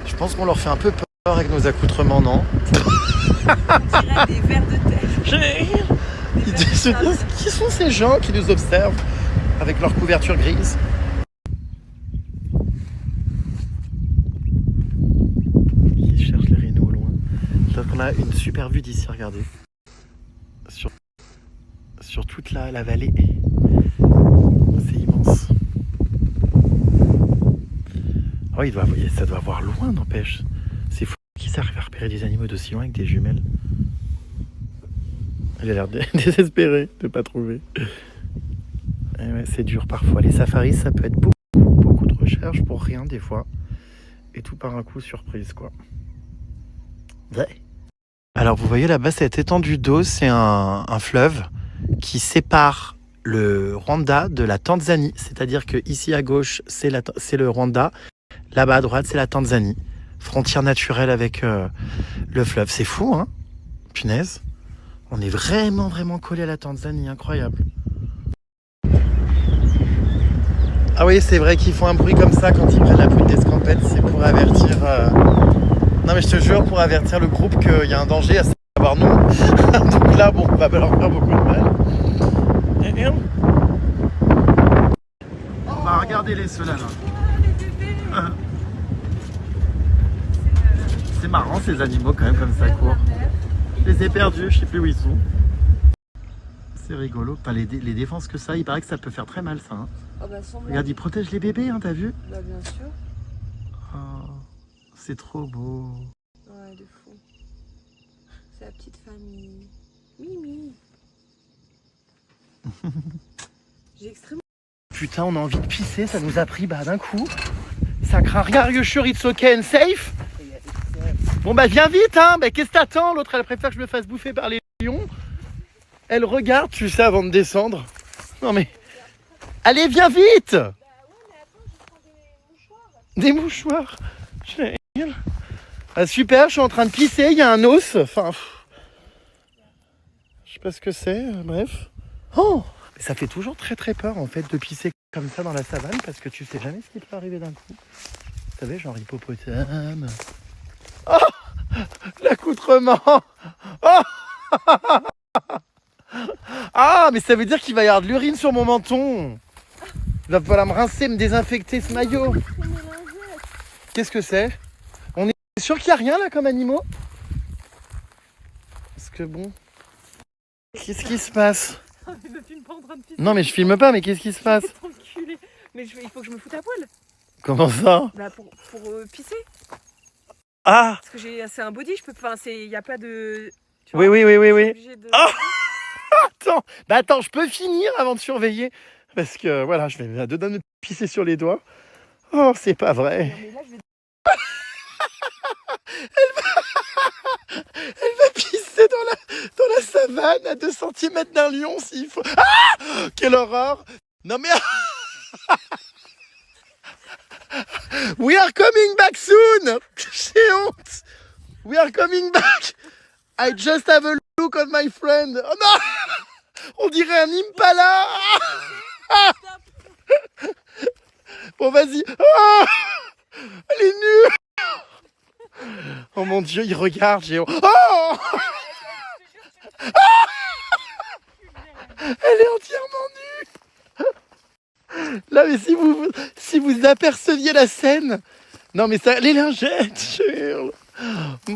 S1: Je pense qu'on leur fait un peu peur avec nos accoutrements, non?
S2: On dirait des vers de terre.
S1: Ils se disent, qui sont ces gens qui nous observent avec leur couverture grise? Qui cherchent les rhinos au loin. Donc on a une super vue d'ici, regardez. Sur toute la vallée. C'est immense. Oh, ça doit voir loin, n'empêche. C'est fou. Qui s'arrive à repérer des animaux d'aussi loin avec des jumelles? Elle a l'air désespérée de ne pas trouver. Et ouais, c'est dur parfois. Les safaris, ça peut être beaucoup de recherche pour rien des fois. Et tout par un coup, surprise, quoi. Ouais. Alors, vous voyez là-bas, cette étendue d'eau, c'est un fleuve qui sépare le Rwanda de la Tanzanie. C'est-à-dire que ici à gauche, c'est le Rwanda. Là-bas à droite, c'est la Tanzanie. Frontière naturelle avec le fleuve. C'est fou, hein? Punaise. On est vraiment collé à la Tanzanie. Incroyable. Ah oui, c'est vrai qu'ils font un bruit comme ça quand ils prennent la poudre d'escampette. C'est pour avertir... Non mais je te jure, pour avertir le groupe qu'il y a un danger, à savoir nous. Donc là, bon, on va leur faire beaucoup de mal. Bah regardez-les ceux-là. Là. C'est marrant ces animaux quand même comme ça courent. Je les ai perdus, je sais plus où ils sont. C'est rigolo. Enfin, les défenses que ça, il paraît que ça peut faire très mal ça. Hein.
S2: Oh bah,
S1: Regarde, ils protègent les bébés, hein, t'as vu?
S2: Bah bien sûr.
S1: Oh, c'est trop beau.
S2: Ouais, de fou. C'est la petite famille. Mimi. J'ai extrêmement...
S1: Putain, on a envie de pisser, ça nous a pris d'un coup. Ça craint rien, are you sure it's okay and safe? Bon bah viens vite, hein. Bah, qu'est-ce que t'attends? L'autre elle préfère que je me fasse bouffer par les lions. Elle regarde, tu sais, avant de descendre. Non mais... Allez, viens vite! Bah ouais, mais attends, je prends des mouchoirs. Des mouchoirs? Génial. Ah super, je suis en train de pisser, il y a un os. Enfin... Je sais pas ce que c'est, bref. Oh! Ça fait toujours très peur en fait de pisser comme ça dans la savane parce que tu sais jamais ce qui peut arriver d'un coup. Vous savez, genre hippopotame. Oh! L'accoutrement! Oh! Ah, mais ça veut dire qu'il va y avoir de l'urine sur mon menton. Il va falloir me rincer, me désinfecter ce maillot. Qu'est-ce que c'est? On est sûr qu'il n'y a rien là comme animaux? Parce que bon... Qu'est-ce qui se passe?
S2: Mais me filme pas en train de pisser.
S1: Non mais je filme pas, mais qu'est-ce qui se passe?
S2: Mais il faut que je me foute à poil.
S1: Comment ça?
S2: Bah pour pisser.
S1: Ah!
S2: Parce que c'est un body, je peux... Enfin, il n'y a pas de... Tu
S1: Oui.
S2: vois, je suis obligée de...
S1: Ah! Attends, je peux finir avant de surveiller? Parce que voilà, je vais à deux doigts de me pisser sur les doigts. Oh, c'est pas vrai.
S2: Non, mais là, je vais...
S1: Elle va pisser dans la savane à 2 cm d'un lion s'il faut. Ah! Quelle horreur! Non mais... We are coming back soon. J'ai honte. We are coming back. I just have a look on my friend. Oh non. On dirait un Impala. Bon, vas-y. Oh, elle est nulle. Oh mon Dieu, il regarde, j'ai honte. Oh, elle est entièrement nue. Là, mais si vous aperceviez la scène. Non, mais ça, les lingettes, je hurle.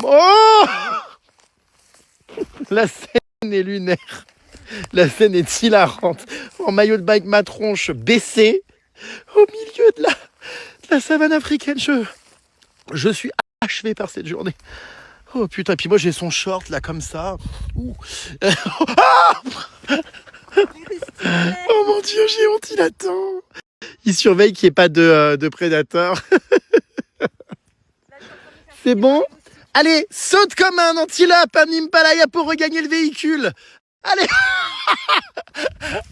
S1: Oh, la scène est lunaire. La scène est hilarante. En maillot de bain avec ma tronche baissée, au milieu de la savane africaine. Je suis achevé par cette journée. Oh putain, et puis moi j'ai son short là comme ça. Ouh. Ah, oh mon Dieu, j'ai honte, il attend. Il surveille qu'il n'y ait pas de prédateurs. C'est bon? Allez, saute comme un antilope, un Himalaya pour regagner le véhicule. Allez.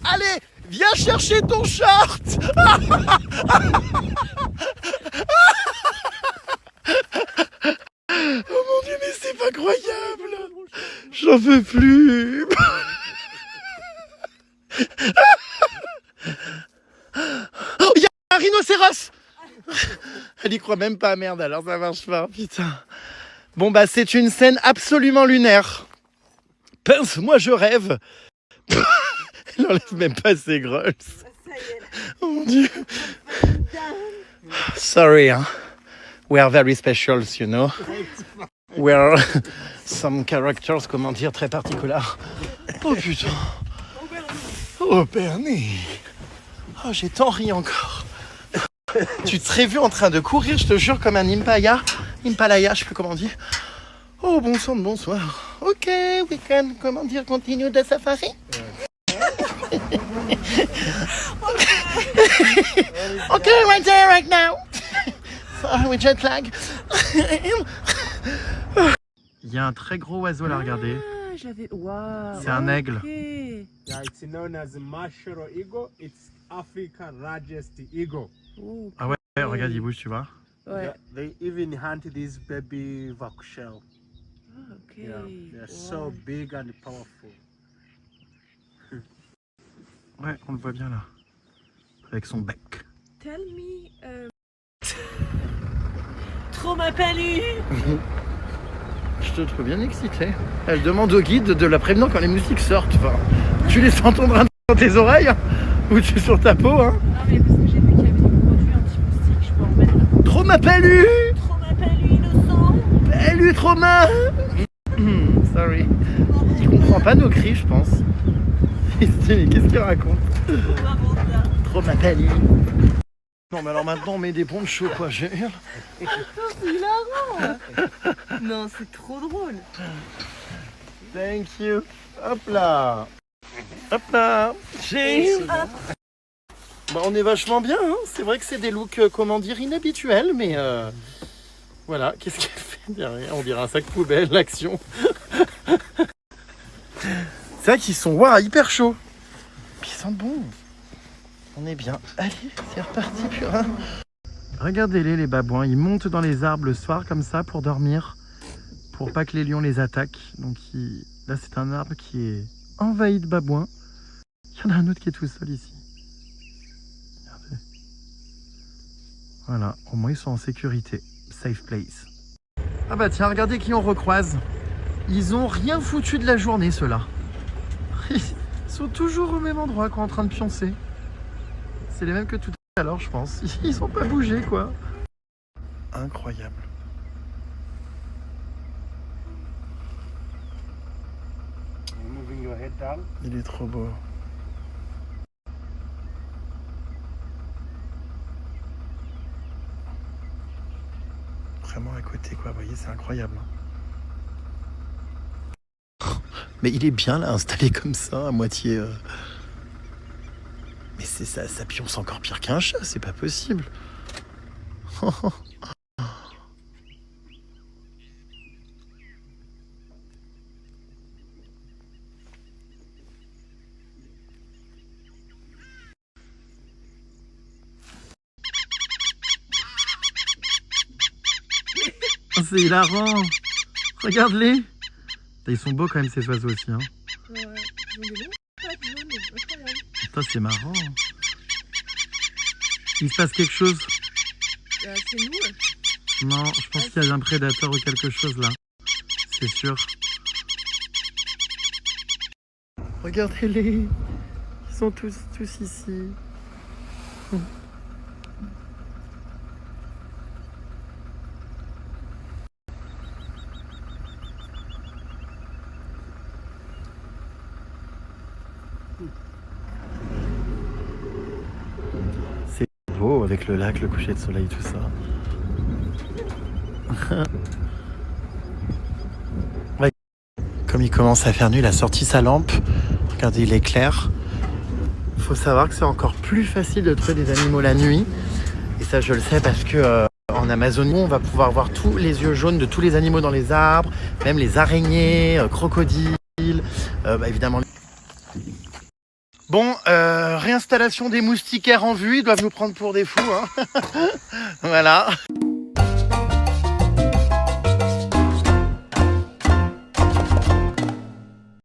S1: Allez, viens chercher ton short. Oh mon Dieu, mais c'est pas croyable. J'en peux plus. Oh, il y a un rhinocéros. Elle y croit même pas, merde, alors ça marche pas, putain. Bon bah c'est une scène absolument lunaire. Pince, moi je rêve. Elle enlève même pas ses grolls. Oh mon Dieu. Sorry, hein. We are very special, you know. We are some characters, comment dire, très particuliers. Oh putain. Oh Bernie. Oh, j'ai tant ri encore. Tu te serais vu en train de courir, je te jure, comme un Impalaya, je sais plus comment on dit. Oh, bon sang de bonsoir. Ok, we can, comment dire, continue the safari. Ok, right there, right now. Sorry, we jet lag. Il y a un très gros oiseau là, regardez.
S2: Wow.
S1: C'est un aigle.
S2: Okay.
S4: Yeah, it's known as a Mashoro eagle. It's Africa's largest eagle.
S2: Okay.
S1: Ah ouais, regarde, il bouge, tu vois.
S2: Ouais.
S4: They even hunt these baby vacushell.
S2: Ah, ok.
S4: Yeah, they're so
S2: Wow.
S4: big and powerful.
S1: Ouais, on le voit bien là. Avec son bec.
S2: Tell me. Trop ma palu.
S1: Je te trouve bien excité. Elle demande au guide de la prévenir quand les musiques sortent. Enfin, tu les entends dans tes oreilles hein, ou tu sur ta peau. Hein.
S2: Non mais parce que j'ai vu qu'il y avait des produits anti-moustiques, je peux en remettre là.
S1: Trop ma palu.
S2: Trop ma palu innocent.
S1: Palu trauma. Sorry. Il comprend pas nos cris, je pense. Il se dit, mais qu'est-ce qu'il raconte? Trop ma palu. Non mais alors maintenant on met des ponchos quoi, je hurle.
S2: C'est hilarant. Non, c'est trop drôle.
S1: Thank you. Hop là. Hop là. J'ai... Bah, on est vachement bien, hein. C'est vrai que c'est des looks, comment dire, inhabituels, mais voilà, qu'est-ce qu'elle fait derrière? On dirait un sac poubelle, l'action. C'est vrai qu'ils sont waouh, hyper chauds. Puis ils sentent bon. On est bien. Allez, c'est reparti, purin. Regardez-les, les babouins. Ils montent dans les arbres le soir comme ça pour dormir, pour pas que les lions les attaquent. Donc là, c'est un arbre qui est envahi de babouins. Il y en a un autre qui est tout seul ici. Regardez. Voilà, au moins ils sont en sécurité. Safe place. Ah bah tiens, regardez qui on recroise. Ils ont rien foutu de la journée, ceux-là. Ils sont toujours au même endroit, quoi, en train de pioncer. C'est les mêmes que tout à l'heure, je pense. Ils ont pas bougé, quoi. Incroyable.
S4: Moving your head down.
S1: Il est trop beau. Vraiment à côté, quoi. Vous voyez, c'est incroyable. Mais il est bien là, installé comme ça, à moitié... Mais c'est ça pionce encore pire qu'un chat, c'est pas possible. C'est hilarant. Regarde-les. Ils sont beaux quand même ces oiseaux aussi. Hein.
S2: Ouais, ils ont des longues pattes jaunes, incroyable.
S1: Putain, c'est marrant. Il se passe quelque chose.
S2: C'est nous.
S1: Non, je pense qu'il y a un prédateur ou quelque chose là. C'est sûr. Regardez-les. Ils sont tous ici. C'est beau avec le lac, le coucher de soleil, tout ça. Ouais. Comme il commence à faire nuit, il a sorti sa lampe. Regardez, il est clair. Il faut savoir que c'est encore plus facile de trouver des animaux la nuit. Et ça, je le sais parce que en Amazonie, on va pouvoir voir tous les yeux jaunes de tous les animaux dans les arbres, même les araignées, crocodiles, évidemment. Bon, réinstallation des moustiquaires en vue. Ils doivent nous prendre pour des fous. Hein. Voilà.